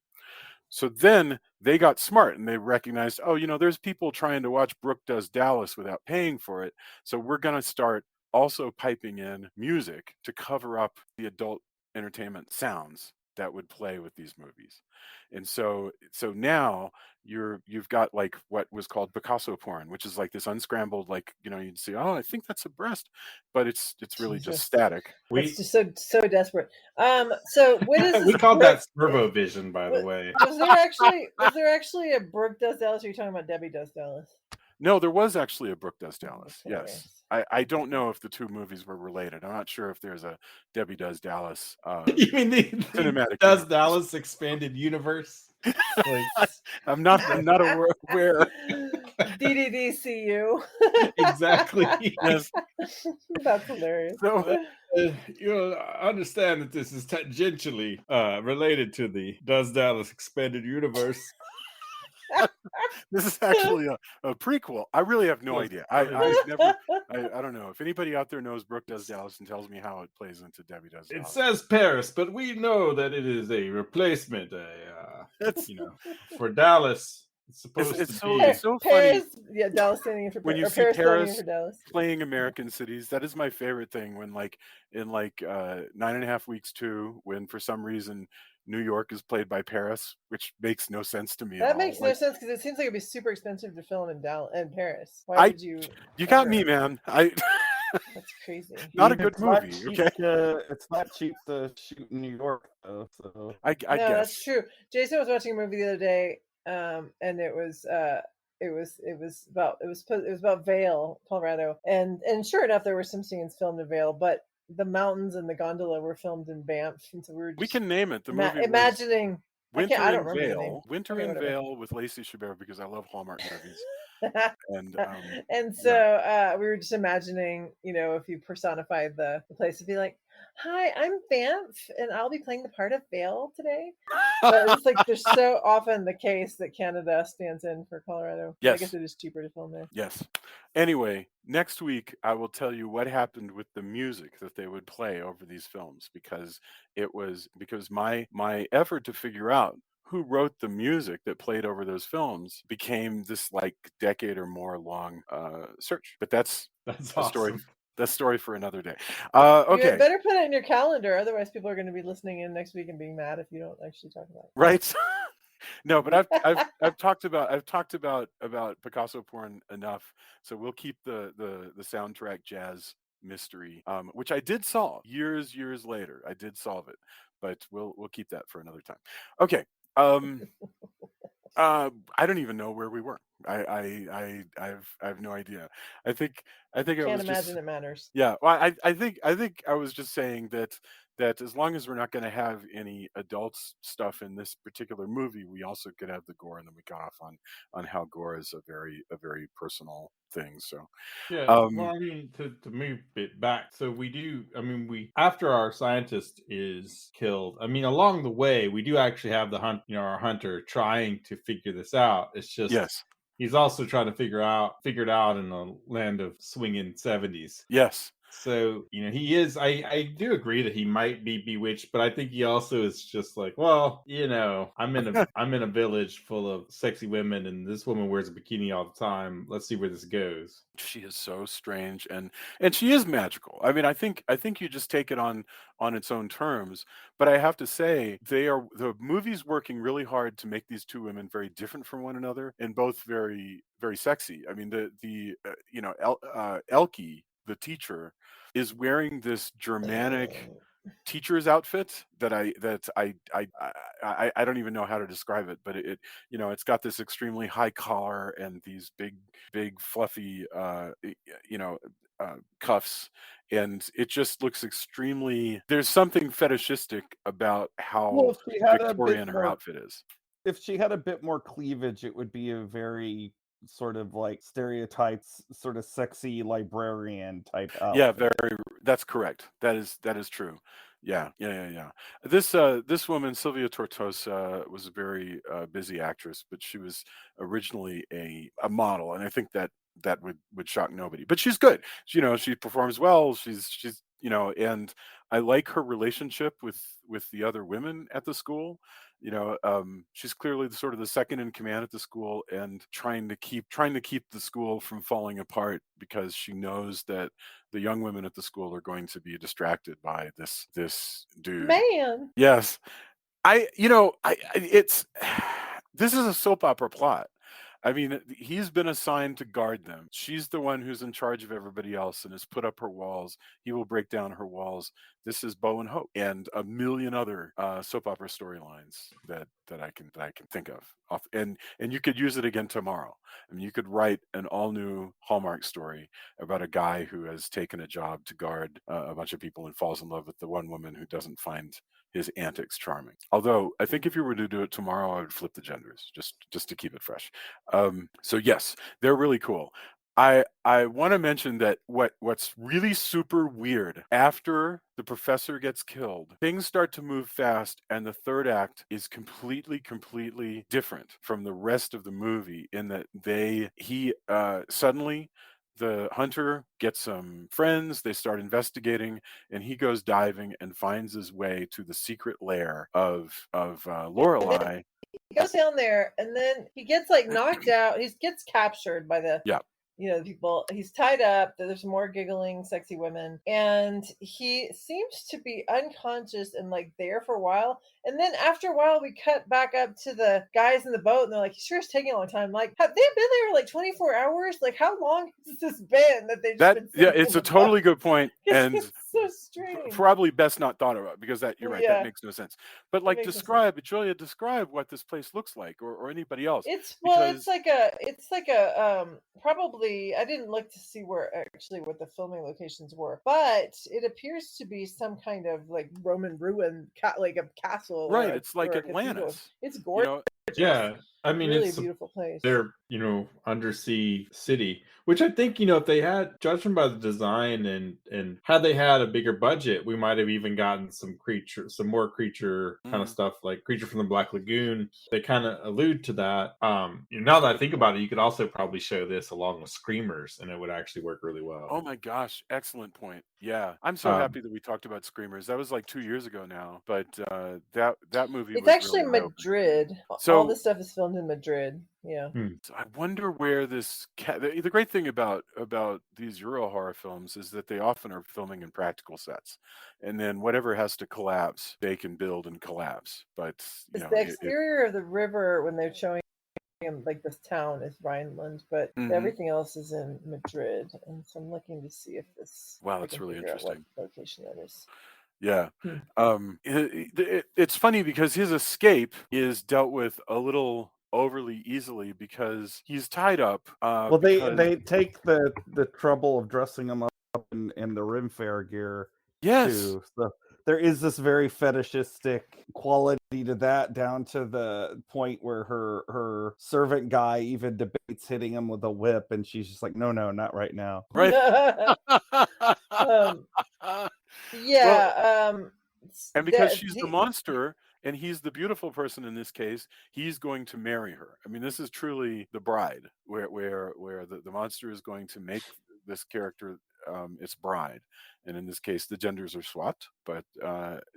So then they got smart and they recognized, oh, there's people trying to watch Brooke Does Dallas without paying for it. So we're going to start also piping in music to cover up the adult entertainment sounds that would play with these movies. And so now you've got like what was called Picasso porn, which is like this unscrambled, like, you'd see, oh, I think that's a breast, but it's really just Jesus. static. It's just so desperate. So what is We this called Brooke- that Servo Vision, by the way. Was there actually a Brooke Does Dallas? Or are you talking about Debbie Does Dallas? No, there was actually a Brooke Does Oh, Dallas. that's Yes. hilarious. I don't know if the two movies were related. I'm not sure if there's a Debbie Does Dallas You mean the cinematic Does universe. Dallas expanded universe? Like I'm not aware. DDDCU. exactly. Yes. That's hilarious. So You'll understand that this is tangentially related to the Does Dallas expanded universe. this is actually a prequel. I really have no Yes, idea. I mean, I've never I don't know. If anybody out there knows Brooke Does Dallas and tells me how it plays into Debbie Does it Dallas. says Paris, but we know that it is a replacement. It's For Dallas, it's supposed to it's be. so funny Paris, yeah, Dallas standing in for when Paris, you or see Paris standing in Paris for Dallas. playing American cities. That is my favorite thing when in 9.5 Weeks 2, when for some reason New York is played by Paris, which makes no sense to me at That all. makes no sense because it seems like it'd be super expensive to film in Paris. Why I would you you got ever? me, man. That's crazy. Not a Steve, good it's not movie. cheap Okay, it's not cheap to shoot in New York though, so I No, that's guess. true. Jason was watching a movie the other day, and it was about Vail, Colorado, and sure enough, there were some scenes filmed in Vail, but the mountains and the gondola were filmed in Banff, and so we were We just can name it. The movie was imagining. I Winter don't in remember the name. Vale. Winter Okay, in whatever. Vale with Lacey Chabert because I love Hallmark movies. And And so yeah, we were just imagining, if you personified the place, it'd be like, "Hi, I'm Banff, and I'll be playing the part of Vale today." But it's like there's so often the case that Canada stands in for Colorado. I guess yes, it is cheaper to film there. yes. Anyway, next week I will tell you what happened with the music that they would play over these films because my effort to figure out who wrote the music that played over those films became this like decade or more long search. But that's That's a story. awesome. That's a story for another day. You had Okay, better put it in your calendar, otherwise people are going to be listening in next week and being mad if you don't actually talk about right. No, but it. I've talked about Picasso porn enough, so we'll keep the soundtrack jazz mystery, which I did solve years later. I did solve it, but we'll keep that for another time. Okay. Um, I don't even know where we were. I have no idea. I think I Can't was just imagine it matters. yeah, well, I think I was just saying that as long as we're not going to have any adults stuff in this particular movie, we also could have the gore, and then we got off on how gore is a very personal thing. So, Yeah, well, um, I mean, to move it back, so we do. I mean, we after our scientist is killed. I mean, along the way, we do actually have our hunter trying to figure this out. It's just yes, he's also trying to figure it out in a land of swinging 70s. yes, So, he is. I do agree that he might be bewitched, but I think he also is just like, well, I'm in a village full of sexy women, and this woman wears a bikini all the time. Let's see where this goes. she is so strange, and she is magical. I mean, I think you just take it on its own terms. But I have to say, the movie's working really hard to make these two women very different from one another, and both very very sexy. I mean, Elke, the teacher, is wearing this Germanic teacher's outfit that I don't even know how to describe it, but it's got this extremely high collar and these big fluffy cuffs, and it just looks extremely. There's something fetishistic about well, how if she had a bit Victorian her more outfit is. if she had a bit more cleavage, it would be a very sort of like stereotypes, sort of sexy librarian type Yeah, outfit. very. That's correct. That is true. Yeah. This woman, Sylvia Tortosa, was a very busy actress, but she was originally a model, and I think that would shock nobody. But she's good. She performs well. She's and I like her relationship with the other women at the school. She's clearly the sort of the second in command at the school, and trying to keep the school from falling apart because she knows that the young women at the school are going to be distracted by this dude. Man, Yes, it's this is a soap opera plot. I mean, he's been assigned to guard them. She's the one who's in charge of everybody else and has put up her walls. He will break down her walls. This is Bo and Hope and a million other soap opera storylines that I can think of. And you could use it again tomorrow. I mean, you could write an all new Hallmark story about a guy who has taken a job to guard a bunch of people and falls in love with the one woman who doesn't find his antics charming. Although I think if you were to do it tomorrow, I would flip the genders just to keep it fresh. So yes, they're really cool. I want to mention that what's really super weird after the professor gets killed, things start to move fast, and the third act is completely different from the rest of the movie in that he suddenly the hunter gets some friends, they start investigating, and he goes diving and finds his way to the secret lair of Lorelei. He goes down there, and then he gets like knocked out. He gets captured by the Yeah. People. He's tied up. There's more giggling, sexy women, and he seems to be unconscious and like there for a while. And then after a while, we cut back up to the guys in the boat, and they're like, "Sure, it's taking a long time. Like, have they been there like 24 hours? Like, how long has this been that they've just been Yeah, sitting in it's a the boat?" totally good point, and It's so strange. probably best not thought about because you're right, that Yeah, makes no sense. But it like makes no sense. describe what this place looks like, or anybody else, It's because it's like a probably I didn't look to see where actually what the filming locations were, but it appears to be some kind of like Roman ruin, like a castle right, it's like or a cathedral. Atlantis, It's you gorgeous. know. Yeah, I mean, Really a it's beautiful place. their, undersea city, which I think, if they had, judging by the design and had they had a bigger budget, we might have even gotten some more creature kind of Mm, stuff, like Creature from the Black Lagoon. They kind of allude to that. Now that I think about it, you could also probably show this along with Screamers, and it would actually work really well. oh my gosh, excellent point. Yeah, I'm so Um, happy that we talked about Screamers. That was like 2 years ago now, but that movie It's was actually really eye opening for me. Madrid. All So this stuff is filmed in Madrid. Yeah. hmm. So I wonder where the great thing about these Euro horror films is that they often are filming in practical sets, and then whatever has to collapse, they can build and collapse. But It's the exterior of the river when they're showing him like this town is Rhineland, but Mhm. everything else is in Madrid. And so I'm looking to see if Wow, I that's can really figure out what interesting. location that is. Yeah, Hmm. it's funny because his escape is dealt with a little overly easily because he's tied up. Well, Because they take the trouble of dressing him up in the Rimfair gear yes, too. So there is this very fetishistic quality to that, down to the point where her servant guy even debates hitting him with a whip, and she's just like, "No, no, not right now." right. um, Well, yeah. and because The, she's the the monster and he's the beautiful person in this case, he's going to marry her. I mean, this is truly the bride, where the monster is going to make this character its bride. And in this case, the genders are swapped, but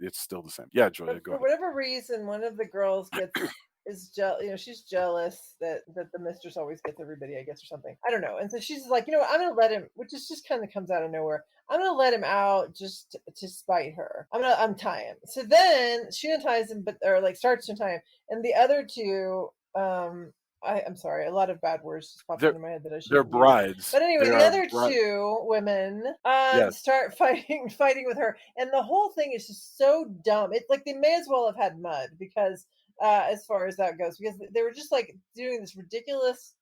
it's still the same. Yeah, Julia, but go for ahead. whatever reason, one of the girls is jealous. She's jealous that the mistress always gets everybody, I guess, or something. I don't know. And so she's like, what, I'm gonna let him, which is just kind of comes out of nowhere. I'm gonna let him out just to spite her. I'm gonna untie him. So then she unties him, or like starts to untie him, and the other two, I'm sorry, a lot of bad words just popped They're into my head that I they're shouldn't use. brides. But anyway, They the are other two women yes. start fighting with her, and the whole thing is just so dumb. It's like they may as well have had mud because, as far as that goes, because they were just like doing this ridiculous,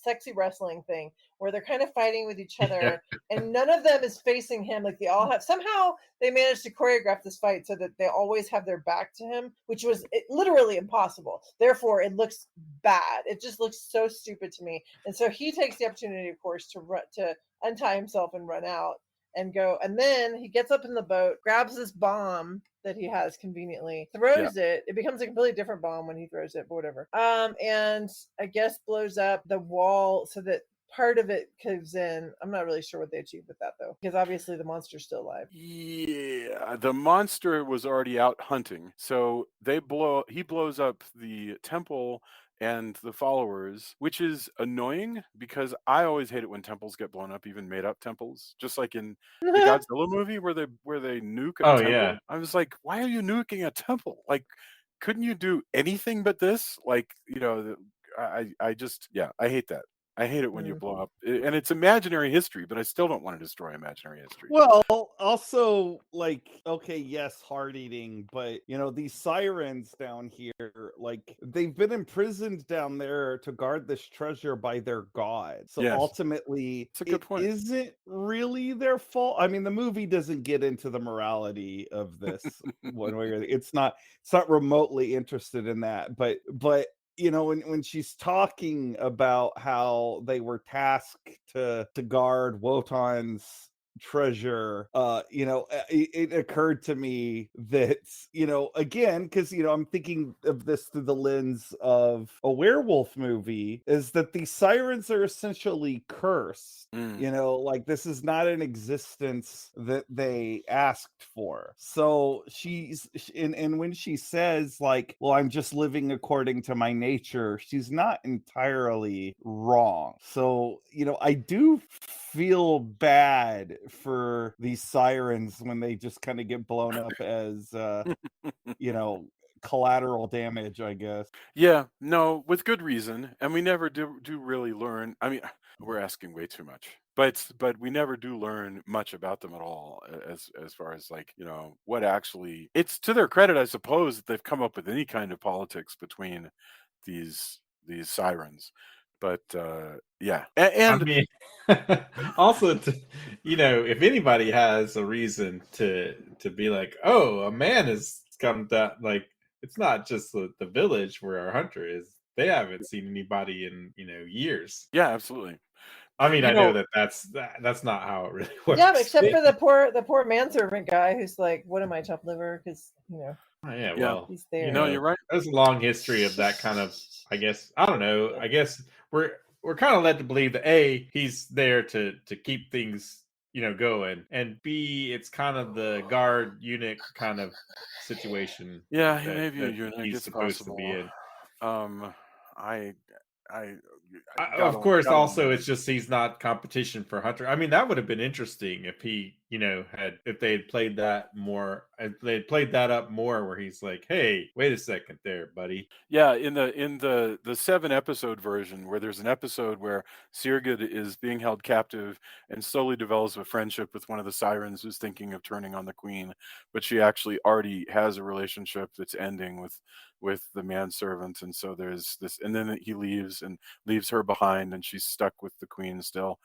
sexy wrestling thing where they're kind of fighting with each Yeah. other, and none of them is facing him. Like they all have somehow they managed to choreograph this fight so that they always have their back to him, which was literally impossible. Therefore, it looks bad. It just looks so stupid to me. And so he takes the opportunity, of course, to untie himself and run out and go. And then he gets up in the boat, grabs this bomb that he has conveniently, Yeah. throws it. It becomes a completely different bomb when he throws it, but whatever. And I guess blows up the wall so that part of it caves in. I'm not really sure what they achieved with that though, because obviously the monster's still alive. Yeah, the monster was already out hunting. So he blows up the temple and the followers, which is annoying because I always hate it when temples get blown up, even made up temples. Just like in the Godzilla movie where they nuke a Oh temple. yeah. I was like, why are you nuking a temple? Like, couldn't you do anything but this? Like, I just, yeah, I hate that. I hate it when you Mm. blow up, and it's imaginary history, but I still don't want to destroy imaginary history. Well, also, like, okay, yes, heart eating, but these sirens down here, like, they've been imprisoned down there to guard this treasure by their god. So Yes, ultimately, it's a good it point. isn't really their fault. I mean, the movie doesn't get into the morality of this one way or the, it's not remotely interested in that, but when she's talking about how they were tasked to guard Wotan's treasure, it occurred to me that, again, because I'm thinking of this through the lens of a werewolf movie, is that these sirens are essentially cursed. Mm. Like, this is not an existence that they asked for. So and when she says, like, well, I'm just living according to my nature, she's not entirely wrong. So, I do feel bad for these sirens when they just kind of get blown up as collateral damage, I guess. Yeah, no, with good reason, and we never do really learn. I mean, we're asking way too much, but we never do learn much about them at all, as far as, like, what actually. It's to their credit, I suppose, that they've come up with any kind of politics between these sirens, but yeah, I and mean, also, if anybody has a reason to be like, oh, a man has come down, like, it's not just the village where our hunter is. They haven't seen anybody in years. yeah, absolutely. I mean, You I know know, that's not how it really Yeah, but works. except for the poor manservant guy who's like, "What am I, chopped liver?" Because Oh, yeah, yeah, well, he's no, there. you're right. there's a long history of that kind of. I guess I don't know. I guess we're kind of led to believe that A, he's there to keep things going, and B, it's kind of the guard eunuch kind of situation Yeah, he that may be a eunuch. he's It's supposed to be possible. in. Um, I, I, Of course, gotta also wonder. it's just he's not competition for Hunter. I mean, that would have been interesting if he, had if they had played that more, if they had played that up more, where he's like, "Hey, wait a second, there, buddy." Yeah, in the 7 episode version, where there's an episode where Sirgid is being held captive and slowly develops a friendship with one of the sirens who's thinking of turning on the queen, but she actually already has a relationship that's ending with the manservant, and so there's this, and then he leaves and leaves her behind, and she's stuck with the queen still.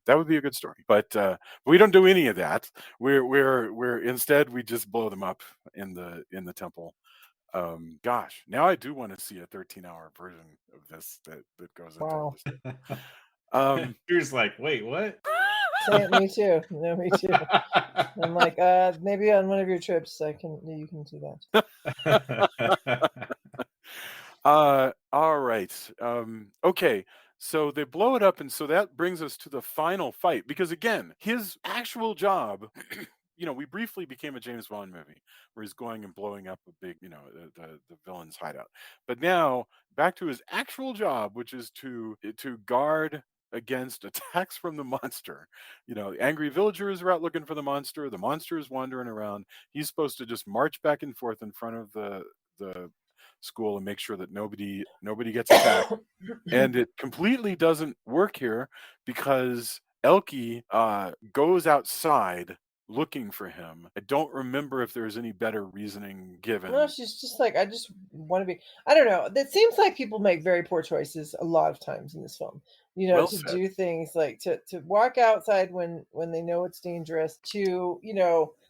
That would be a good story, but we don't do any of that. We're instead we just blow them up in the temple. Gosh, now I do want to see a 13-hour version of this that goes into all Wow. this stuff. Um, You're just like, "Wait, what?" Me too. No, me too. I'm like, maybe on one of your trips, you can see that. all right. Okay. So they blow it up, and so that brings us to the final fight. Because again, his actual job, we briefly became a James Bond movie where he's going and blowing up a big, the villain's hideout. But now back to his actual job, which is to guard against attacks from the monster. Angry villagers are out looking for the monster. The monster is wandering around. He's supposed to just march back and forth in front of the school and make sure that nobody gets attacked. And it completely doesn't work here because Elke goes outside looking for him. I don't remember if there's any better reasoning given. No, she's just like, I just want to be. I don't know. It seems like people make very poor choices a lot of times in this film. Well To said. do things like to walk outside when they know it's dangerous.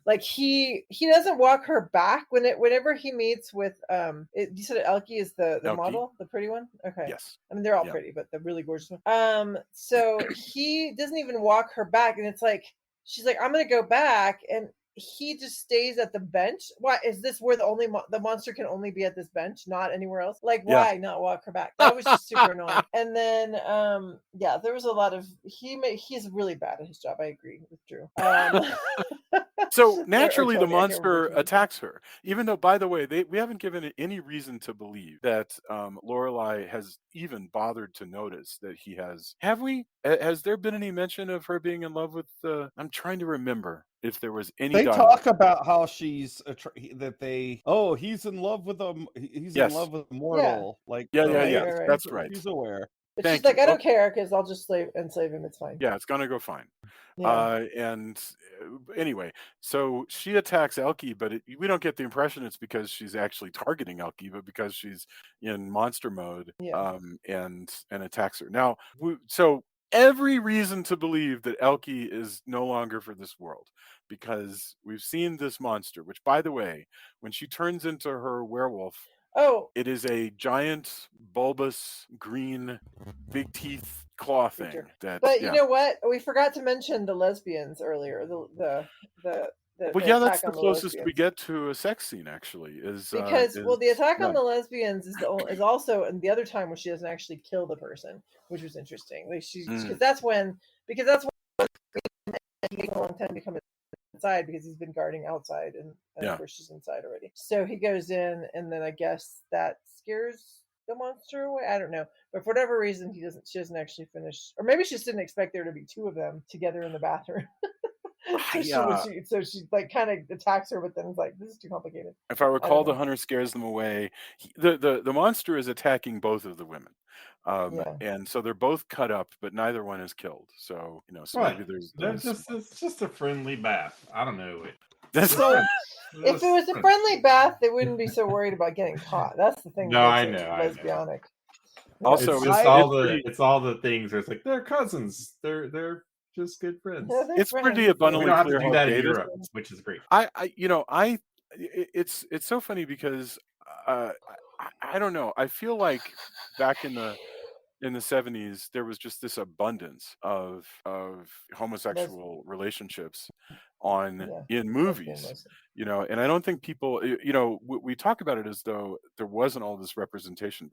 Like he doesn't walk her back whenever he meets with you said Elke is the Elke? model, the pretty one. Okay. Yes. I mean, they're all Yeah. pretty, but the really gorgeous one. So he doesn't even walk her back, and it's like she's like, I'm gonna go back, and he just stays at the bench. Why is this where the monster can only be at this bench, not anywhere else? Like, Yeah. why not walk her back? That was just super annoying. And then, yeah, there was a lot of he's really bad at his job. I agree with Drew. So or naturally, the Tony, I can't remember monster which one. attacks her, even though, by the way, we haven't given it any reason to believe that Lorelei has even bothered to notice that he has. Have we? Has there been any mention of her being in love with? I'm trying to remember if there was any They dialogue. talk about how he's he's in love with he's in Yes. love with a mortal. Like, Yeah, so yeah, Right, yeah. right, right. That's right. she's aware. But she's Thank you. like, I Oh, don't care because I'll just enslave him. It's fine. yeah, it's gonna go fine. Yeah. Anyway, so she attacks Elkie, but we don't get the impression it's because she's actually targeting Elkie, but because she's in monster mode, Yeah. and attacks her. Now, so every reason to believe that Elkie is no longer for this world, because we've seen this monster, which, by the way, when she turns into her werewolf, Oh, it is a giant, bulbous, green, big teeth claw creature. thing that, But you yeah. know what? We forgot to mention the lesbians earlier. Well, The yeah, that's attack the on the closest we lesbians. get to a sex scene, actually, Because well, the attack yeah. on the lesbians is also and the other time when she doesn't actually kill the person, which was interesting. Like Mm, because that's when he takes a long time to come inside because he's been guarding outside and of yeah. course she's inside already. So he goes in and then I guess that scares the monster away. I don't know. But for whatever reason she doesn't actually finish, or maybe she just didn't expect there to be two of them together in the bathroom. I, So she like kind of attacks her, but then it's like this is too complicated. if I I don't recall, the know. hunter scares them away. The monster is attacking both of the women, Yeah. and so they're both cut up, but neither one is killed. So so maybe What? there They're was some. it's just a friendly bath. I don't know. That's They're So friends. They're If it just was a friends. friendly bath, they wouldn't be so worried about getting caught. That's the thing that No, makes I it know, I know. lesbianic. Yeah. also It's just I pretty it's all the things where it's like they're cousins. They're just good Yeah, friends. they're it's pretty friends. We abundantly don't have to clear do how that in gay this Europe, is. which is great. It's so funny because uh, I don't know. I feel like back in the 70s there was just this abundance of Les- homosexual relationships on yeah, in lesbian movies, mostly. and I don't think people, we talk about it as though there wasn't all this representation,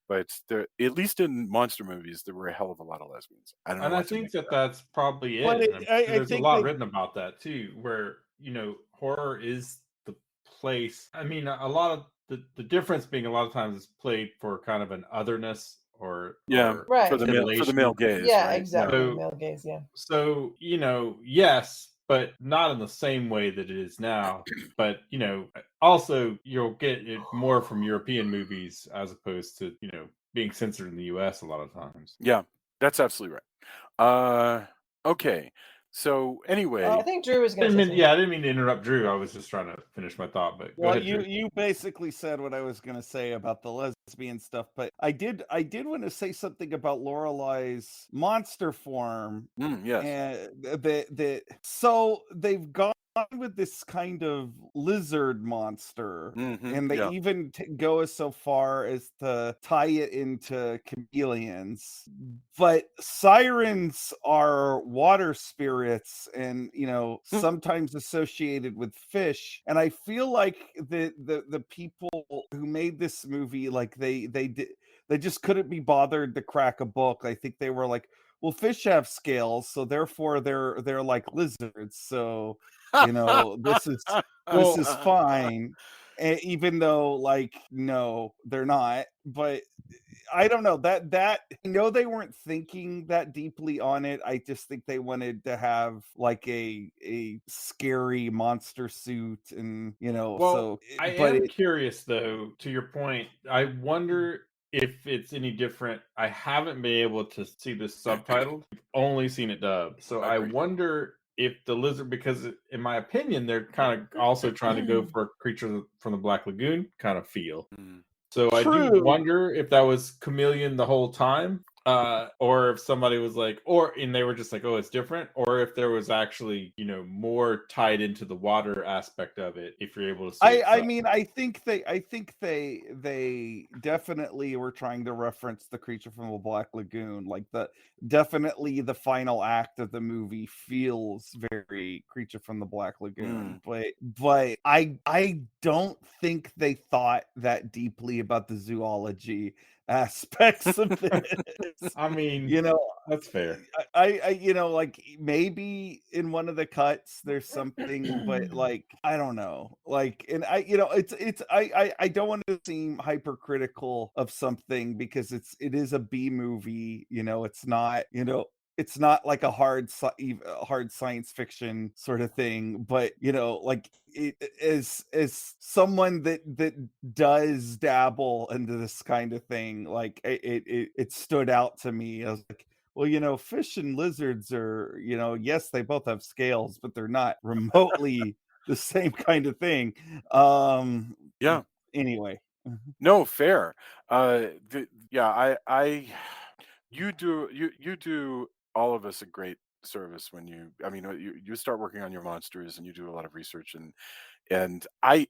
but there, at least in monster movies, there were a hell of a lot of lesbians. I don't know And I what to think make of that that. that's probably but it. And I'm sure I there's a think lot they written about that too, where, horror is the place. I mean, a lot of the difference being a lot of times is played for kind of an otherness Yeah, or Right. for the male assimilation. gaze, Yeah, right? Yeah. exactly. So Male gaze. Yeah. So, yes, but not in the same way that it is now. But, also you'll get it more from European movies as opposed to, being censored in the US a lot of times. Yeah, that's absolutely right. Okay. So I anyway, think Drew was going to say something. I didn't mean to interrupt Drew. I was just trying to finish my thought, but go well, ahead, Drew. you basically said what I was going to say about the lesbian stuff, but I did want to say something about Lorelei's monster form, yes. and so they've gone with this kind of lizard monster, and they Yeah. even go as so far as to tie it into chameleons. But sirens are water spirits, and sometimes associated with fish. And I feel like the people who made this movie, like they just couldn't be bothered to crack a book. I think they were like, well, fish have scales, so therefore they're like lizards. So this Well, is fine, even though, like, no, they're not. But I don't know, that I know they weren't thinking that deeply on it. I just think they wanted to have like a scary monster suit, and well, so I but am it curious though, to your point. I wonder if it's any different. I haven't been able to see this subtitled. I've only seen it dubbed. So I Agreed. wonder if the lizard, because in my opinion, they're kind of also trying to go for a creature from the Black Lagoon kind of feel. Mm. So I do true. wonder if that was Chameleon the whole time, or if somebody was like, and they were just like, oh, it's different, or if there was actually, more tied into the water aspect of it. If you're able to see it. I mean, I think they definitely were trying to reference the creature from the Black Lagoon. Like, definitely the final act of the movie feels very creature from the Black Lagoon. But I don't think they thought that deeply about the zoology aspects of this. I mean, that's fair. I like, maybe in one of the cuts there's something, but like, I don't know. Like, and it's I don't want to seem hypercritical of something because it is a B movie. It's not it's not like a hard science fiction sort of thing, but like it is someone that does dabble into this kind of thing. Like it stood out to me. I was like, well, fish and lizards are, yes, they both have scales, but they're not remotely the same kind of thing. Um, Yeah. anyway. No, fair. Yeah, you do all of us a great service when I mean, you start working on your monsters and you do a lot of research, and I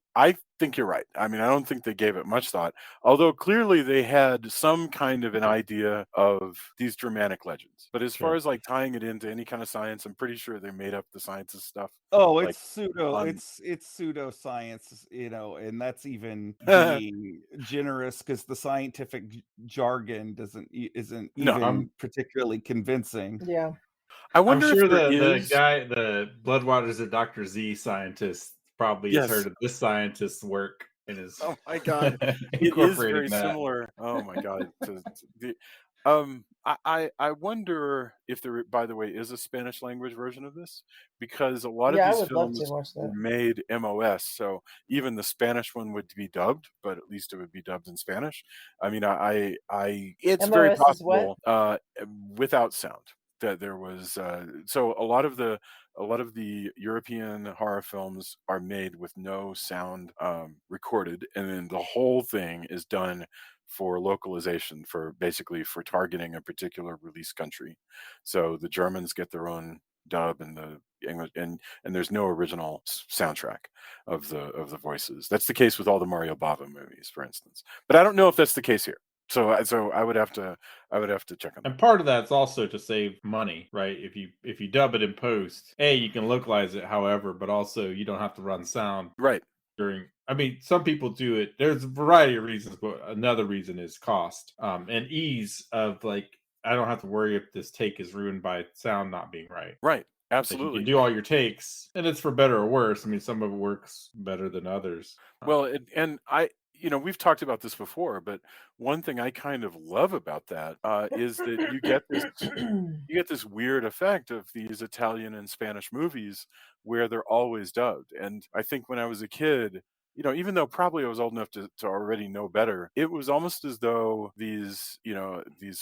think you're right. I mean, I don't think they gave it much thought, although clearly they had some kind of an idea of these Germanic legends. But as far Sure. as like tying it into any kind of science, I'm pretty sure they made up the sciences stuff. Oh, Like on it's pseudoscience, and that's even being generous because the scientific jargon isn't no, I'm even particularly convincing. Yeah. I I'm wonder if sure there the is. guy, the Bloodwaters of Dr. Z scientist, probably has heard Yes. of this scientist's work and is Oh my god. It is incorporating very that. similar. Oh my god. To the I wonder if there, by the way, is a Spanish language version of this, because a lot of Yeah, I these would love to films watch were that. made MOS, so even the Spanish one would be dubbed, but at least it would be dubbed in Spanish. I mean, it's very MOS is what? possible without sound that there was so a lot of the European horror films are made with no sound recorded, and then the whole thing is done for localization, for basically for targeting a particular release country. So the Germans get their own dub, and the English, and there's no original soundtrack of the voices. That's the case with all the Mario Bava movies, for instance. But I don't know if that's the case here. So I would have to check on that. And part of that's also to save money, right? If you dub it in post, you can localize it however, but also you don't have to run sound Right. during. I mean, some people do it. There's a variety of reasons, but another reason is cost, and ease of like I don't have to worry if this take is ruined by sound not being right. Right. Like you can Absolutely. do all your takes, and it's for better or worse. I mean, some of it works better than others. Well, and we've talked about this before, but one thing I kind of love about that is that you get this weird effect of these Italian and Spanish movies where they're always dubbed. And I think when I was a kid, even though probably I was old enough to already know better, it was almost as though these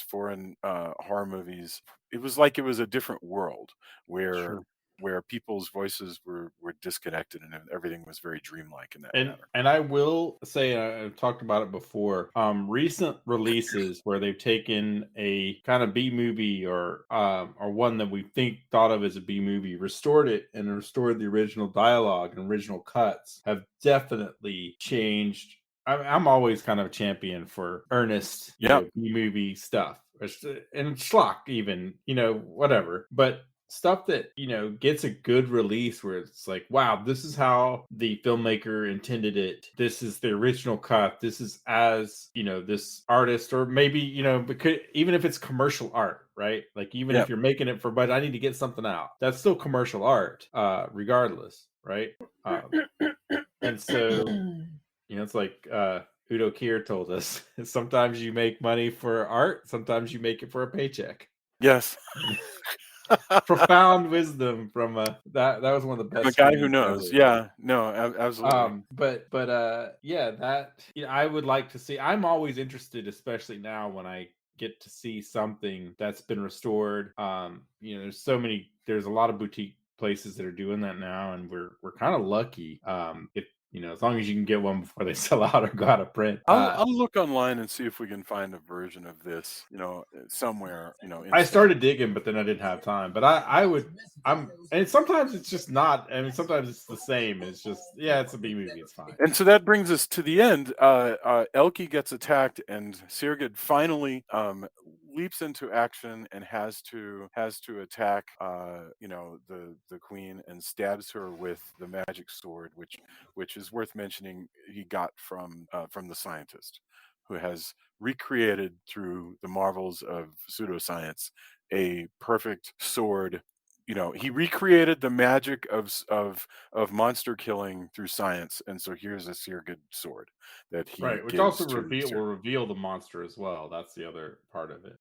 foreign horror movies, it was like it was a different world where Sure. people's voices were disconnected and everything was very dreamlike in that And manner. and I will say I've talked about it before. Recent releases where they've taken a kind of B movie or one that we think thought of as a B movie, restored it and restored the original dialogue and original cuts have definitely changed. I'm always kind of a champion for earnest, Yeah. B movie stuff and schlock even, whatever. But stuff that gets a good release where it's like, wow, this is how the filmmaker intended it, this is the original cut, this is as this artist, or maybe because even if it's commercial art, right, like even Yeah. if you're making it for, but I need to get something out, that's still commercial art regardless, right? And so it's like Udo Kier told us, sometimes you make money for art, sometimes you make it for a paycheck. Yes. Profound wisdom from that was one of the From a best guy who swingings knows. ever. Yeah. No, absolutely. But yeah, that I would like to see. I'm always interested, especially now when I get to see something that's been restored. There's a lot of boutique places that are doing that now, and we're kind of lucky. If as long as you can get one before they sell out or go out of print. I'll look online and see if we can find a version of this, somewhere, in I Spain. started digging, but then I didn't have time. But and sometimes it's just not. I mean, sometimes it's the same. It's just, yeah, it's a B movie. It's fine. And so that brings us to the end. Elke gets attacked, and Sirgid finally leaps into action and has to attack, the queen, and stabs her with the magic sword, which is worth mentioning. He got from the scientist, who has recreated through the marvels of pseudoscience a perfect sword he recreated the magic of monster killing through science, and so here's this here good sword that he Right, which also gives to will Ciri. reveal the monster as well. That's the other part of it.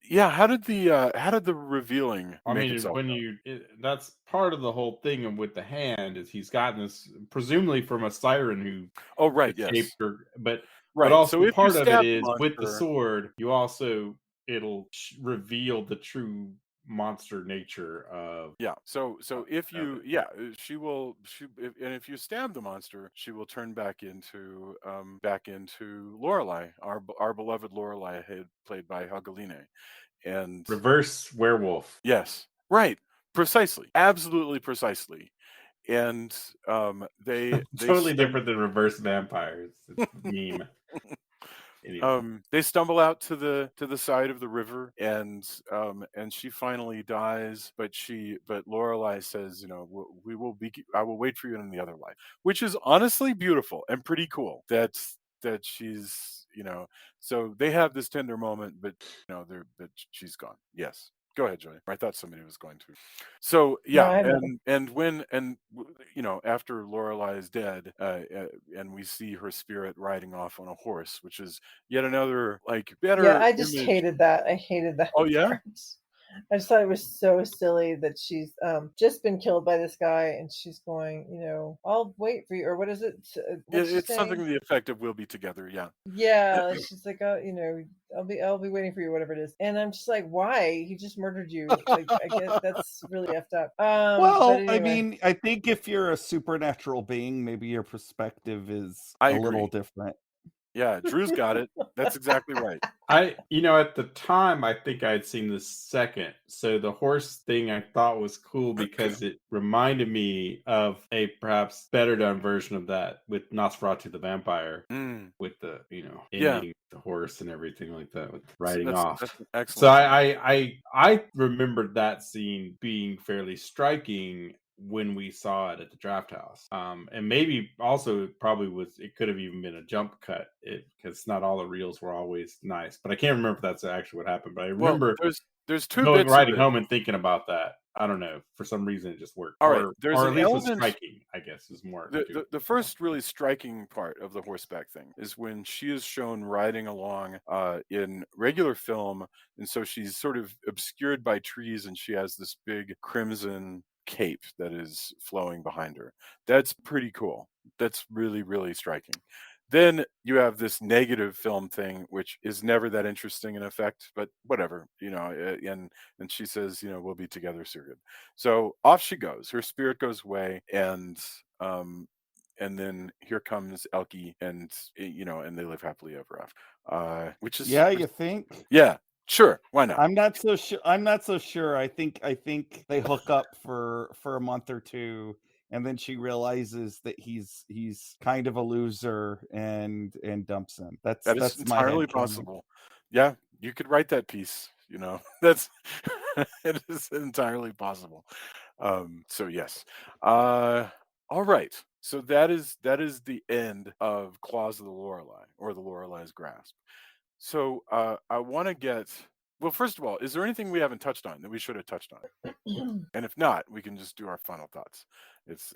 Yeah, how did the revealing I make mean, itself when known? that's part of the whole thing and with the hand is he's gotten this presumably from a siren who Oh, right, escaped yes. her, but Right, so also if you part of it stab the is with the monster. sword, you also reveal the true monster nature of Yeah. So if you it. yeah, and if you stab the monster, she will turn back into Lorelei, our beloved Lorelei, played by Hageline. And Reverse werewolf. yes, right, precisely, absolutely precisely. And they Totally spend different than reverse vampires. It's meme. Anyway. they stumble out to the side of the river, and she finally dies, but Lorelei says, we will be I will wait for you in the other life, which is honestly beautiful and pretty cool. That she's, so they have this tender moment, but she's gone. Yes. Go ahead, Joy. I thought somebody was going to. So No, yeah, I have nothing. and after Lorelei is dead, and we see her spirit riding off on a horse, which is yet another like Yeah, better I just image. hated that. I hated that Oh yeah, part. I just thought it was so silly that she's just been killed by this guy and she's going, I'll wait for you, or what is it? What's she it's something saying? to the effect of "We'll be together." Yeah. Yeah, she's like, oh, I'll be waiting for you, whatever it is. And I'm just like, why? He just murdered you. Like, I get that's really effed up. But Well, I anyway, mean, I think if you're a supernatural being, maybe your perspective is I a little agree. different. Yeah, Drew's got it. That's exactly right. At the time, I think I'd seen the second. So the horse thing I thought was cool because it reminded me of a perhaps better done version of that with Nosferatu the vampire, Mm, with the, yeah, ending the horse and everything like that, with so riding that's off. that's an So excellent example. I remembered that scene being fairly striking when we saw it at the draft house. And maybe also it could have even been a jump cut because not all the reels were always nice. But I can't remember if that's actually what happened. But I Well, remember there's two going bits of riding it. home and thinking about that. I don't know. For some reason it just worked. All right, there's Or an at least was element. striking, I guess, is more The, to the the first really striking part of the horseback thing is when she is shown riding along in regular film, and so she's sort of obscured by trees, and she has this big crimson cape that is flowing behind her. That's pretty cool. That's really, really striking. Then you have this negative film thing, which is never that interesting in effect, but whatever, and she says, we'll be together soon. So off she goes. Her spirit goes away, um, and then here comes Elkie, and they live happily ever after. Which is, Yeah, you think? yeah, sure, why not? I'm not so sure. I'm not so sure. I think they hook up for a month or two, and then she realizes that he's kind of a loser and dumps him. That's That is that's my head entirely canon. possible. Yeah, you could write that piece. That's it is entirely possible. So yes. Uh, all right. So that is the end of Claws of the Lorelei, or the Lorelei's Grasp. So I want to get. Well, first of all, is there anything we haven't touched on that we should have touched on? And if not, we can just do our final thoughts. It's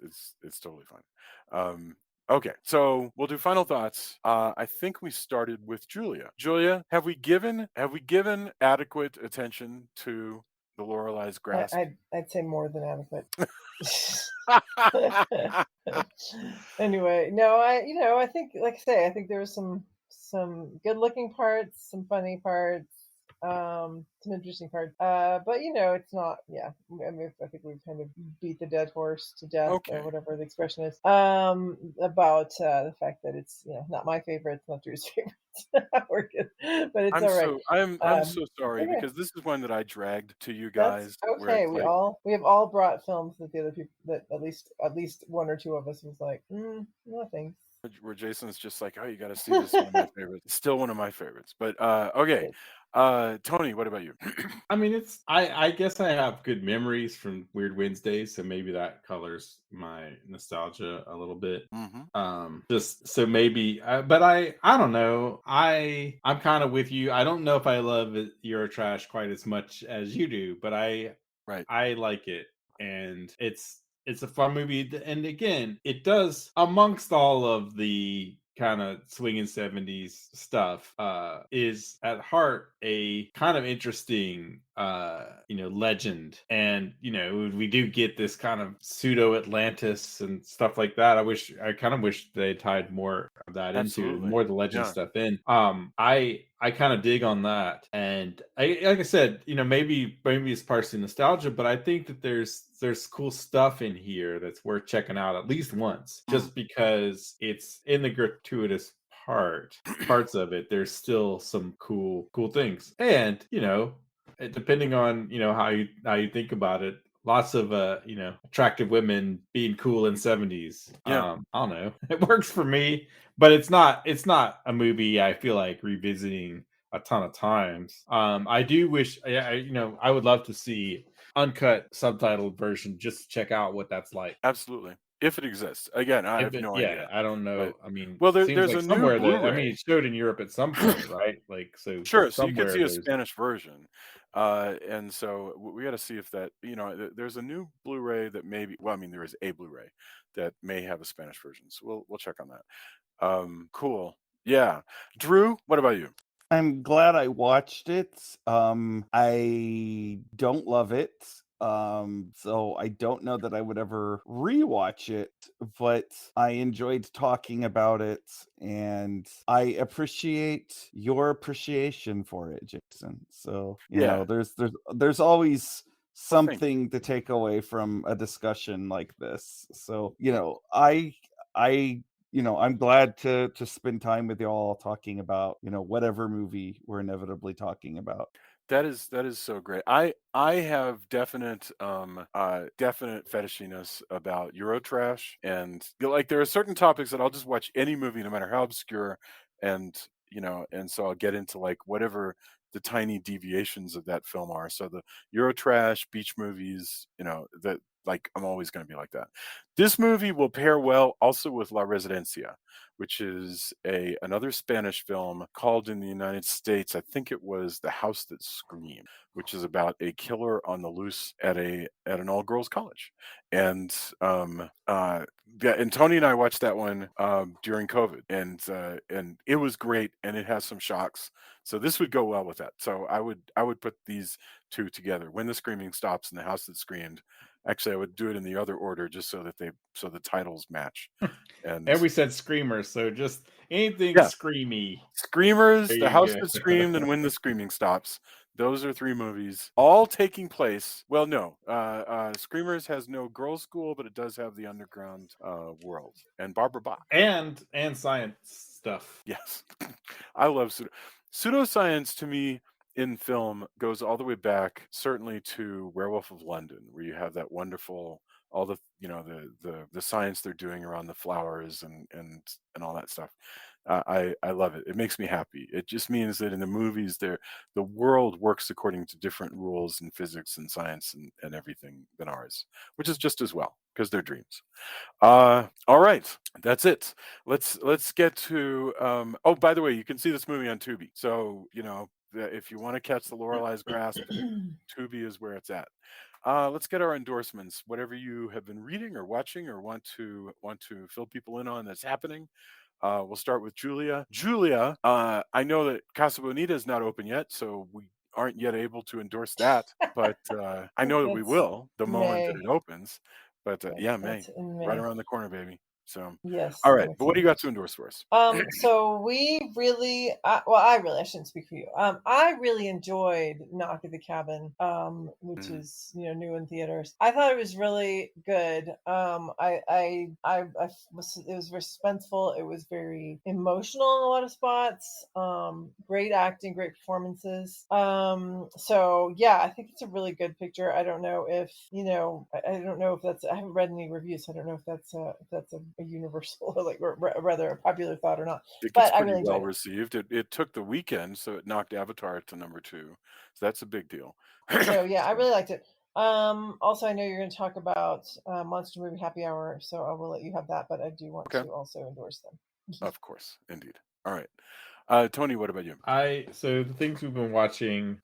totally fine. Okay, so we'll do final thoughts. I think we started with Julia. Julia, have we given adequate attention to the Lorelei's I, Grasp? I'd say more than adequate. Anyway, no, I think, like I say, I think there was some good looking parts, some funny parts, some interesting parts. But it's not. Yeah, I mean, I think we've kind of beat the dead horse to death, or Okay. whatever the expression is. About the fact that it's not my favorite, it's not Drew's favorite. We're good, but it's I'm all right. so I'm Um, so sorry, okay. because this is one that I dragged to you That's guys, where okay. it's We like, all we have all brought films that the other people, that at least one or two of us was like, no thanks. where Jason's just like, "Oh, you gotta see this, one of my favorites." It's still one of my favorites, but, okay. Good. Tony, what about you? I mean, I guess I have good memories from Weird Wednesdays, so maybe that colors my nostalgia a little bit. Mhm. Just so maybe, but I don't know. I'm kind of with you. I don't know if I love Eurotrash quite as much as you do, but Right. I like it, and it's a fun movie. And again, it does, amongst all of the kind of swinging 70s stuff, is at heart a kind of interesting legend. And we do get this kind of pseudo Atlantis and stuff like that. I kind of wish they tied more of that into it, Absolutely. more of the legend Yeah. stuff in. I kind of dig on that, and like I said, maybe it's partially nostalgia, but I think that there's cool stuff in here that's worth checking out at least once, Mm. just because it's in the gratuitous parts of it. There's still some cool things, and depending on how you think about it, lots of attractive women being cool in 70s. Yeah. I don't know, it works for me, but it's not a movie I feel like revisiting a ton of times. I do wish I would love to see uncut subtitled version just to check out what that's like. Absolutely. If it exists. Again, I have no Yeah, idea. I don't But know. I mean, well, seems there's like a new somewhere that, I mean, Blu-ray. it showed in Europe at some point, right? Like, so Sure, so you can somewhere see a there's Spanish version. And so we got to see if that, there's a new Blu-ray that maybe, well, I mean, there is a Blu-ray that may have a Spanish version. So we'll check on that. Cool. Yeah. Drew, what about you? I'm glad I watched it. I don't love it. So I don't know that I would ever rewatch it, but I enjoyed talking about it, and I appreciate your appreciation for it, Jason. So, Yeah. there's always Well, thank you. something to take away from a discussion like this. So, I I'm glad to spend time with y'all talking about, whatever movie we're inevitably talking about. That is so great. I have definite fetishiness about Eurotrash, and like there are certain topics that I'll just watch any movie no matter how obscure, and and so I'll get into like whatever the tiny deviations of that film are. So the Eurotrash, beach movies, that like I'm always going to be like that. This movie will pair well also with La Residencia, which is a another Spanish film called in the United States, I think it was The House That Screamed, which is about a killer on the loose at an all girls college. And yeah, and Tony and I watched that one during COVID, and it was great, and it has some shocks. So this would go well with that. So I would put these two together. When the Screaming Stops and The House That Screamed. Actually, I would do it in the other order just so the titles match. And and we said screamers, so just anything yeah, screamy. There Screamers, The you House go. That Screamed, and When the Screaming Stops. Those are three movies, all taking place. Well, no, Screamers has no girls' school, but it does have the underground world and Barbara Bach. and science stuff. Yes, I love pseudoscience. To me, in film, goes all the way back, certainly to Werewolf of London, where you have that wonderful all the the science they're doing around the flowers and all that stuff. I love it. It makes me happy. It just means that in the movies, the world works according to different rules in physics and science and everything than ours, which is just as well because they're dreams. All right, that's it. Let's get to. Oh, by the way, you can see this movie on Tubi. So if you want to catch the Lorelai's Grasp, Tubi is where it's at. Let's get our endorsements. Whatever you have been reading or watching or want to fill people in on that's happening. We'll start with Julia. Julia, I know that Casa Bonita is not open yet, so we aren't yet able to endorse that. But I know that we That's will the moment that May. it opens. But yeah, May, That's in right May. around the corner, baby. So, Yes, all I'm right. But what do you excited. got to endorse for us? So we really, I shouldn't speak for you. I really enjoyed Knock at the Cabin, which Mhm. is new in theaters. I thought it was really good. It was very suspenseful. It was very emotional in a lot of spots. Great acting, great performances. So yeah, I think it's a really good picture. I don't know if I don't know if that's. I haven't read any reviews. So I don't know if that's a universal or like rather a popular thought or not. It gets But I pretty really well enjoyed it. received. It took the weekend, so it knocked Avatar to number two. So that's a big deal. So yeah, I So, really liked it. Also, I know you're going to talk about Monster Movie Happy Hour, so I will let you have that. But I do want okay, to also endorse them. of course, indeed. All right. Tony, what about you? So the things we've been watching,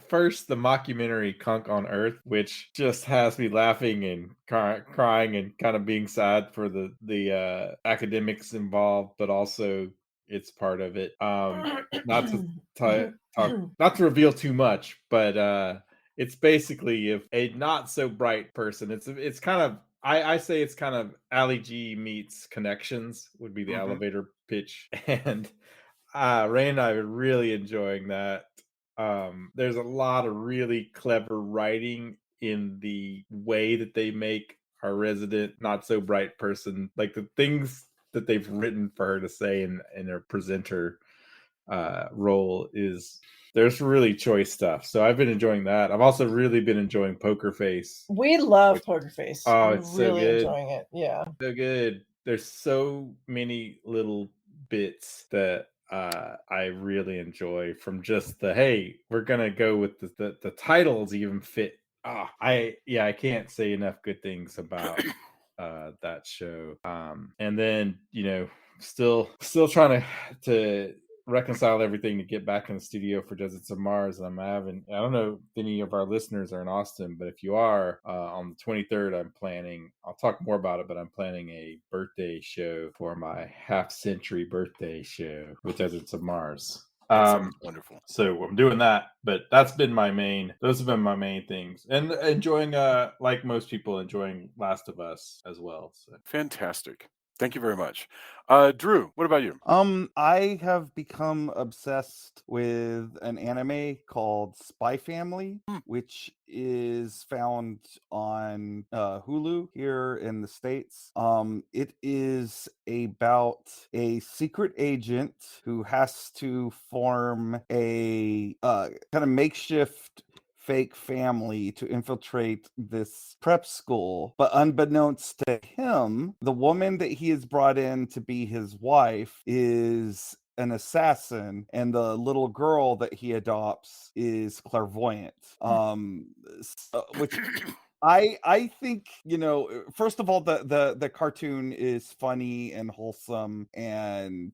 first the mockumentary Kunk on Earth, which just has me laughing and crying and kind of being sad for the academics involved, but also it's part of it. Not to talk, not to reveal too much, but it's basically if a not so bright person. It's kind of I say it's kind of Ali G meets Connections would be the Mhm. elevator pitch, and Ray and I are really enjoying that. There's a lot of really clever writing in the way that they make our resident not so bright person, like the things that they've written for her to say in her presenter role is there's really choice stuff. So I've been enjoying that. I've also really been enjoying Poker Face, We love which Poker Face. oh, We're it's so really good. enjoying it. Yeah. So good. There's so many little bits that I really enjoy from just the hey, we're gonna go with the titles even fit. I can't say enough good things about that show. And then still trying to reconcile everything to get back in the studio for Deserts of Mars. And I don't know if any of our listeners are in Austin, but if you are, on the 23rd, I'll talk more about it, but I'm planning a birthday show for my half century birthday show with Deserts of Mars. That sounds wonderful. So I'm doing that, but those have been my main things. And enjoying, like most people, enjoying Last of Us as well. So Fantastic. Thank you very much. Drew, what about you? I have become obsessed with an anime called Spy Family, Hmm. which is found on Hulu here in the States. It is about a secret agent who has to form a kind of makeshift fake family to infiltrate this prep school. But unbeknownst to him, the woman that he has brought in to be his wife is an assassin, and the little girl that he adopts is clairvoyant. Which I think, first of all, the cartoon is funny and wholesome, and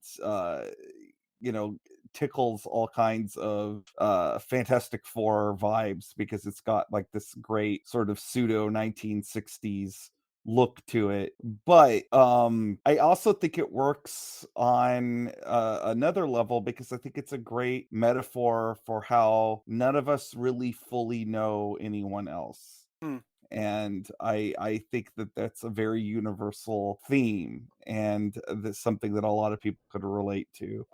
you know tickles all kinds of Fantastic Four vibes, because it's got like this great sort of pseudo 1960s look to it. But I also think it works on another level, because I think it's a great metaphor for how none of us really fully know anyone else. Hmm. And I think that that's a very universal theme, and that's something that a lot of people could relate to.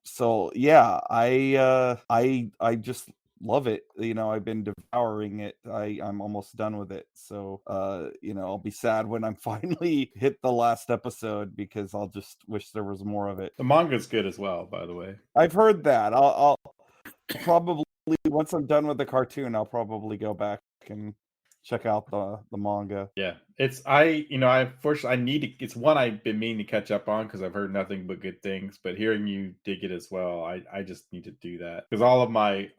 So yeah, I just love it. I've been devouring it. I'm almost done with it. So I'll be sad when I'm finally hit the last episode, because I'll just wish there was more of it. the manga's good as well, by the way. I've heard that. I'll probably, once I'm done with the cartoon, I'll probably go back and check out the manga. Yeah, unfortunately I need to. It's one I've been meaning to catch up on because I've heard nothing but good things. But hearing you dig it as well, I just need to do that, because all of my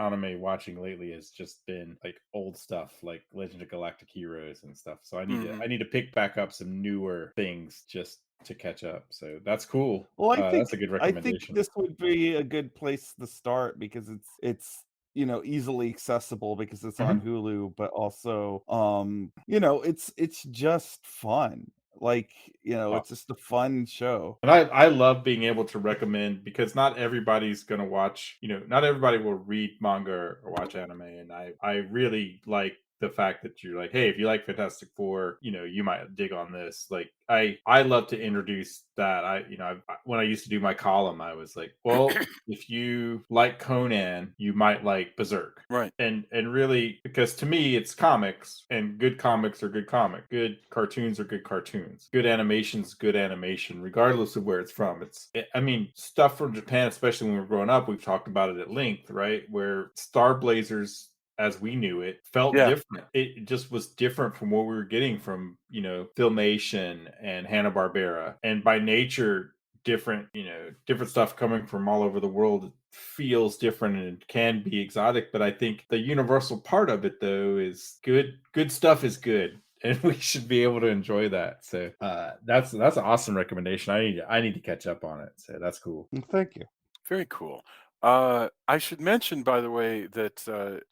anime watching lately has just been like old stuff, like Legend of Galactic Heroes and stuff. So Mhm. I need to pick back up some newer things just to catch up. So that's cool. Well, That's a good I think recommendation. this would be a good place to start, because it's easily accessible, because it's on Hulu, but also it's just fun. Like, it's just a fun show. And I love being able to recommend, because not everybody's gonna watch, not everybody will read manga or watch anime. And I really like the fact that you're like, hey, if you like Fantastic Four, you might dig on this. Like I love to introduce that. When I used to do my column, I was like, well, if you like Conan, you might like Berserk. Right. And really, because to me it's comics, and good comics are good comic, good cartoons are good cartoons, good animation's good animation, regardless of where it's from. Stuff from Japan, especially when we were growing up, we've talked about it at length, right? Where Star Blazers, as we knew it, felt Yeah. different. It just was different from what we were getting from Filmation and Hanna-Barbera, and by nature different different stuff coming from all over the world feels different and can be exotic. But I think the universal part of it, though, is good stuff is good. and we should be able to enjoy that. So that's an awesome recommendation. I need to catch up on it. So that's cool. Thank you. Very cool. I should mention, by the way, that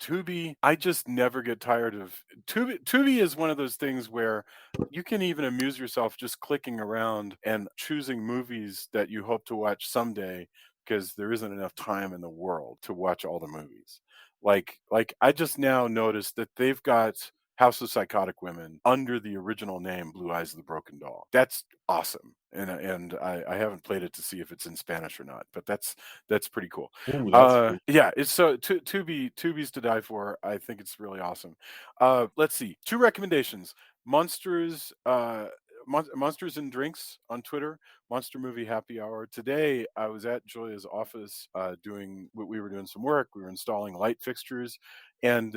Tubi, I just never get tired of Tubi. Tubi is one of those things where you can even amuse yourself just clicking around and choosing movies that you hope to watch someday because there isn't enough time in the world to watch all the movies. Like I just now noticed that they've got House of Psychotic Women under the original name Blue Eyes of the Broken Doll. That's awesome. And I haven't played it to see if it's in Spanish or not, but that's pretty cool. Ooh, that's cool. Yeah, it's so Tubi's to die for. I think it's really awesome. Let's see. Two recommendations. Monsters Monsters and Drinks on Twitter, Monster Movie Happy Hour. Today I was at Julia's office doing we were doing some work. We were installing light fixtures and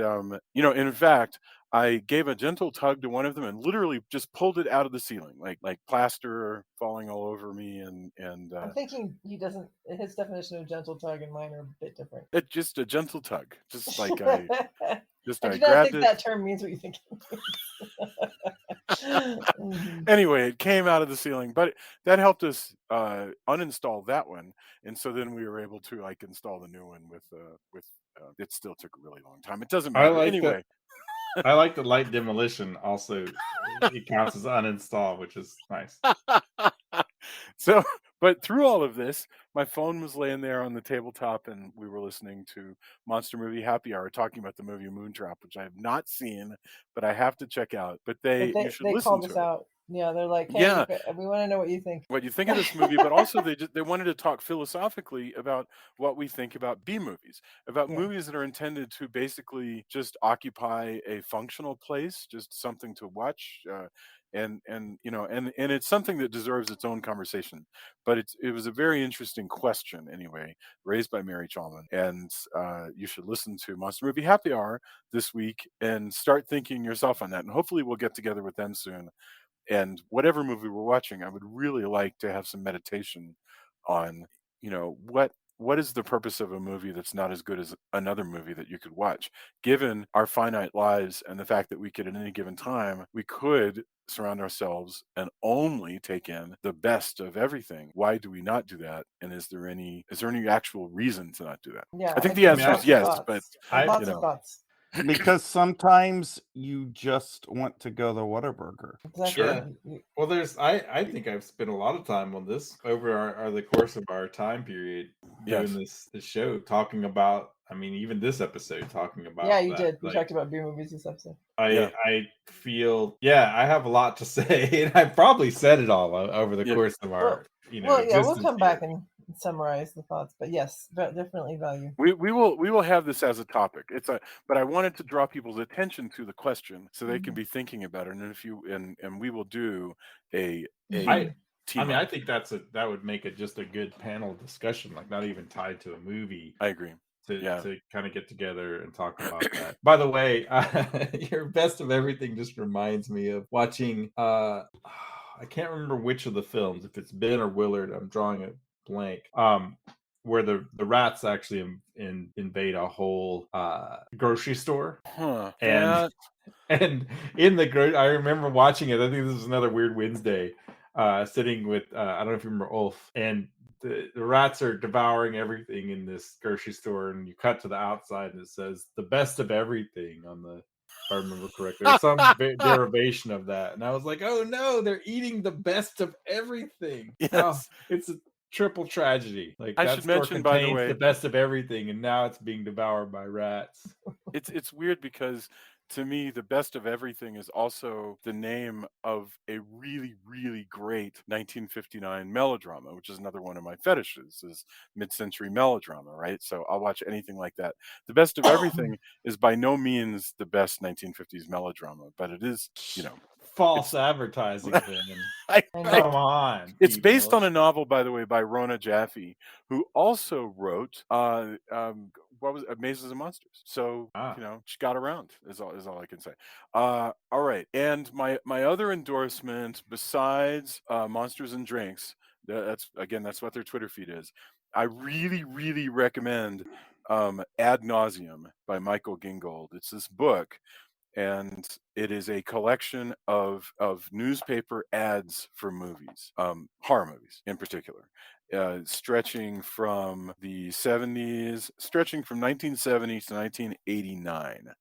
in fact, I gave a gentle tug to one of them and literally just pulled it out of the ceiling, like plaster falling all over me and I'm thinking he doesn't. His definition of gentle tug and mine are a bit different. it just a gentle tug, just like I I do not grabbed think it. that term means what you think it means. Mhm. Anyway, it came out of the ceiling, but that helped us uninstall that one, and so then we were able to like install the new one with. It still took a really long time. It doesn't I matter like that. anyway. I like the light demolition. Also, it counts as uninstall, which is nice. So, but through all of this, my phone was laying there on the tabletop, and we were listening to Monster Movie Happy Hour, talking about the movie Moontrap, which I have not seen, but I have to check out. But But you should they listen called to us it. out. Yeah, they're like, hey, Yeah, we want to know what you think. what you think of this movie, but also they wanted to talk philosophically about what we think about B movies, about Yeah. movies that are intended to basically just occupy a functional place, just something to watch, and it's something that deserves its own conversation. But it was a very interesting question anyway, raised by Mary Chalman, and you should listen to Monster Movie Happy Hour this week and start thinking yourself on that, and hopefully we'll get together with them soon and whatever movie we're watching, I would really like to have some meditation on, what is the purpose of a movie that's not as good as another movie that you could watch? Given our finite lives and the fact that we could at any given time, we could surround ourselves and only take in the best of everything. Why do we not do that? And is there any actual reason to not do that? Yeah, I think I the have answer is lots of yes, thoughts. but I have I lots you of know, thoughts. Because sometimes you just want to go to Whataburger. Exactly. Yeah. Well, I think I've spent a lot of time on this over the course of our time period doing yes. this show, talking about. I mean, even this episode talking about Yeah, you that. did. We Like, talked about B movies this episode. Yeah. I feel, I have a lot to say, and I probably said it all over the Yeah. course of our Well, yeah, we'll existence come here. back and summarize the thoughts. But yes, definitely value. We will have this as a topic. But I wanted to draw people's attention to the question so they can be thinking about it. And if you and we will do a I team mean, I up. think that would make it just a good panel discussion, like not even tied to a movie. I agree. Yeah. To kind of get together and talk about that. By the way, your best of everything just reminds me of watching. I can't remember which of the films, if it's Ben or Willard. I'm drawing a blank. Where the rats actually invade a whole grocery store, Huh. and and in the I remember watching it. I think this is another Weird Wednesday. Sitting with I don't know if you remember Ulf, and the rats are devouring everything in this grocery store, and you cut to the outside and it says the best of everything on the, if I remember correctly, or some derivation of that. And I was like, oh no, they're eating the best of everything. Yes. Oh, it's a triple tragedy. Like, I that should store mention, by the contains way, the best of everything, and now it's being devoured by rats. it's weird because to me the best of everything is also the name of a really, really great 1959 melodrama, which is another one of my fetishes, is mid-century melodrama, right? So I'll watch anything like that. The best of everything is by no means the best 1950s melodrama, but it is, False advertising, then. I, I I Come on. It's based people. on a novel, by the way, by Rona Jaffe, who also wrote what was Mazes and Monsters. So she got around. Is all I can say. All right, and my other endorsement besides Monsters and Drinks, that's what their Twitter feed is. I really, really recommend Ad Nauseum by Michael Gingold. It's this book and it is a collection of newspaper ads for movies, horror movies in particular, stretching from the 70s, stretching from 1970 to 1989.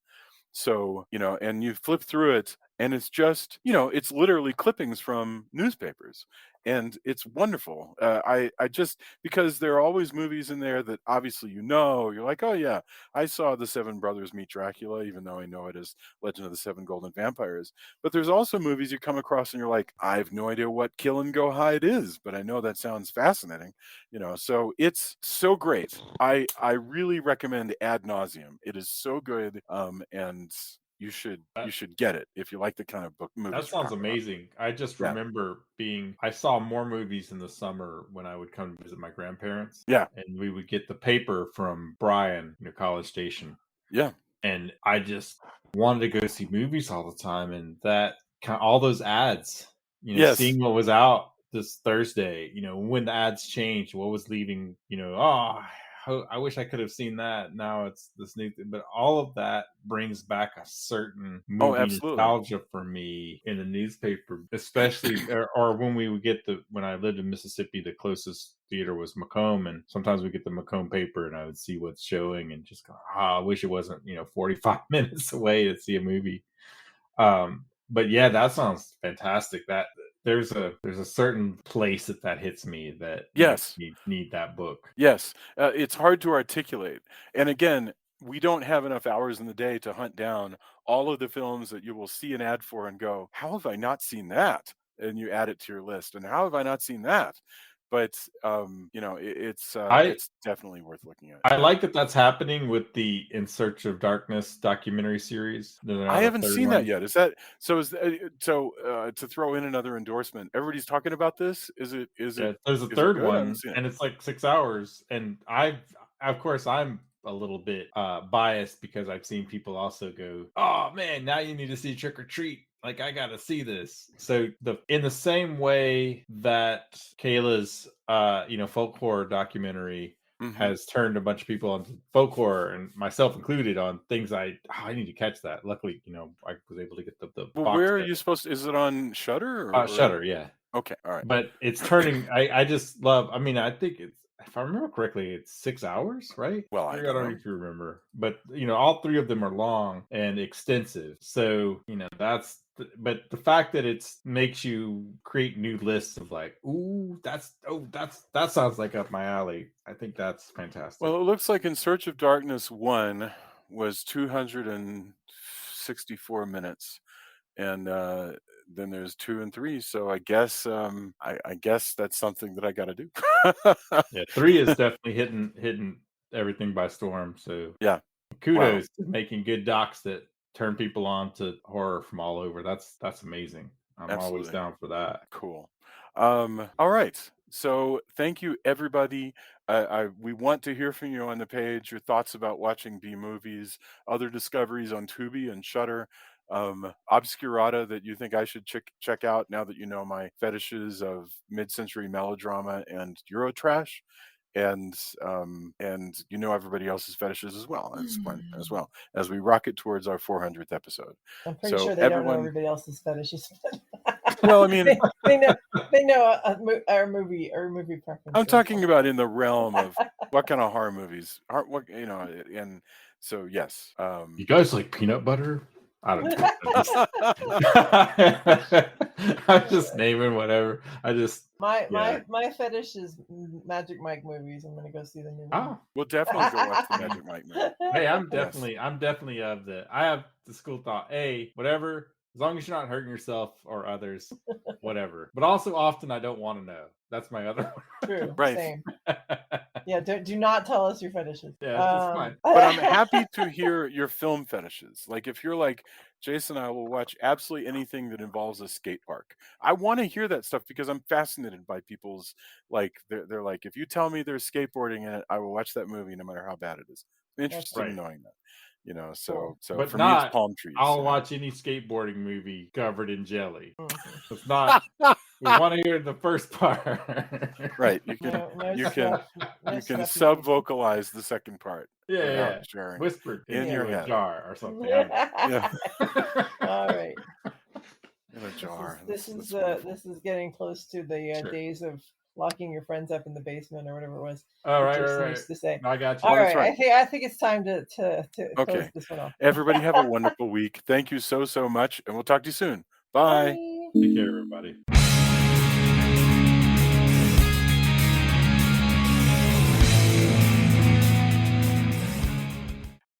So, and you flip through it and it's just, it's literally clippings from newspapers. And it's wonderful. I just, because there are always movies in there that obviously, you're like, oh yeah, I saw The Seven Brothers Meet Dracula, even though I know it as Legend of the Seven Golden Vampires. But there's also movies you come across and you're like, I have no idea what Kill and Go Hide is, but I know that sounds fascinating. So it's so great. I really recommend Ad Nauseum. It is so good, and you should get it if you like the kind of book That movies we're sounds talking about. amazing. I just Yeah, remember I saw more movies in the summer when I would come visit my grandparents, yeah, and we would get the paper from Bryan, College Station. yeah. And I just wanted to go see movies all the time, and all those ads, Yes. seeing what was out this Thursday, when the ads changed, what was leaving, I wish I could have seen that. Now it's this new thing, but all of that brings back a certain Oh, movie absolutely. nostalgia for me in the newspaper, especially or when we would get when I lived in Mississippi, the closest theater was Macomb, and sometimes we get the Macomb paper and I would see what's showing and just go, I wish it wasn't 45 minutes away to see a movie. But yeah, that sounds fantastic. That there's a certain place that hits me that makes Yes. me need that book. Yes, it's hard to articulate. And again, we don't have enough hours in the day to hunt down all of the films that you will see an ad for and go, "How have I not seen that?" And you add it to your list. And how have I not seen that? But I it's definitely worth looking at. I Yeah. like that that's happening with the In Search of Darkness documentary series. They're I on the haven't third seen that one. yet. Is that so? To throw in another endorsement? Everybody's talking about this. Yeah, there's a Is it third good? I haven't one, seen it. and it's like 6 hours. And of course, I'm a little bit biased because I've seen people also go, "Oh man, now you need to see Trick or Treat." Like I got to see this. So in the same way that Kayla's folk horror documentary Hmm. has turned a bunch of people onto folk horror, and myself included, on things I need to catch that. Luckily, I was able to get the Well, box where are set. you supposed to? Is it on Shutter or Shutter, yeah. okay? All right. But it's turning. I just love. I mean, I think it's, if I remember correctly, it's 6 hours, right? Well, I I don't don't know know. if you remember, but all three of them are long and extensive. So but the fact that it's makes you create new lists of like, ooh, that sounds like up my alley. I think that's fantastic. Well, it looks like In Search of Darkness 1 was 264 minutes, and, then there's 2 and 3, so I guess that's something that I gotta do. Yeah, three is definitely hitting everything by storm. So Yeah. Wow. kudos to making good docs that turn people on to horror from all over. That's amazing. I'm always Absolutely. down for that. Cool. All right. So thank you, everybody. We want to hear from you on the page, your thoughts about watching B movies, other discoveries on Tubi and Shutter, obscurata that you think I should check out now that you know my fetishes of mid-century melodrama and Eurotrash, and everybody else's fetishes as well. That's fun as well as we rocket towards our 400th episode. I'm pretty So sure they don't know everyone, everybody else's fetishes. well, I mean, They know our movie I'm preferences. talking about in the realm of what kind of horror movies, what and so yes, You guys like peanut butter? I don't know. I'm just naming whatever. I just My yeah. fetish is Magic Mike movies. I'm gonna go see the new one. Oh, we'll definitely go watch the Magic Mike movie. hey, Yes, I'm definitely of the. I have the school thought. Hey, whatever, as long as you're not hurting yourself or others, whatever. But also, often I don't want to know. That's my other True, right. same. one. Yeah, do not tell us your fetishes. Yeah, it's fine. But I'm happy to hear your film fetishes. Like if you're like Jason, I will watch absolutely anything that involves a skate park. I want to hear that stuff because I'm fascinated by people's like they're like if you tell me there's skateboarding in it, I will watch that movie no matter how bad it is. I'm That's interested in Right. knowing that. you know. Cool. So But for me, it's not. palm trees. I'll you know. watch any skateboarding movie covered in jelly. Mhm. It's not. We want to hear the first part. Right. You can No you can stuff. No you can stuff. sub vocalize the second part Yeah, without yeah. sharing Whispered in your into a head. jar or something. I Yeah, don't know. All right. in a jar. This That's is wonderful. this is getting close to the Sure. days of locking your friends up in the basement or whatever it was. Oh, that right, Jason right, used right. to say. I got you. All Well, that's right, right. I think it's time to close Okay. this one off. Everybody have a wonderful week. Thank you so much, and we'll talk to you soon. Bye. Bye. Take care, everybody.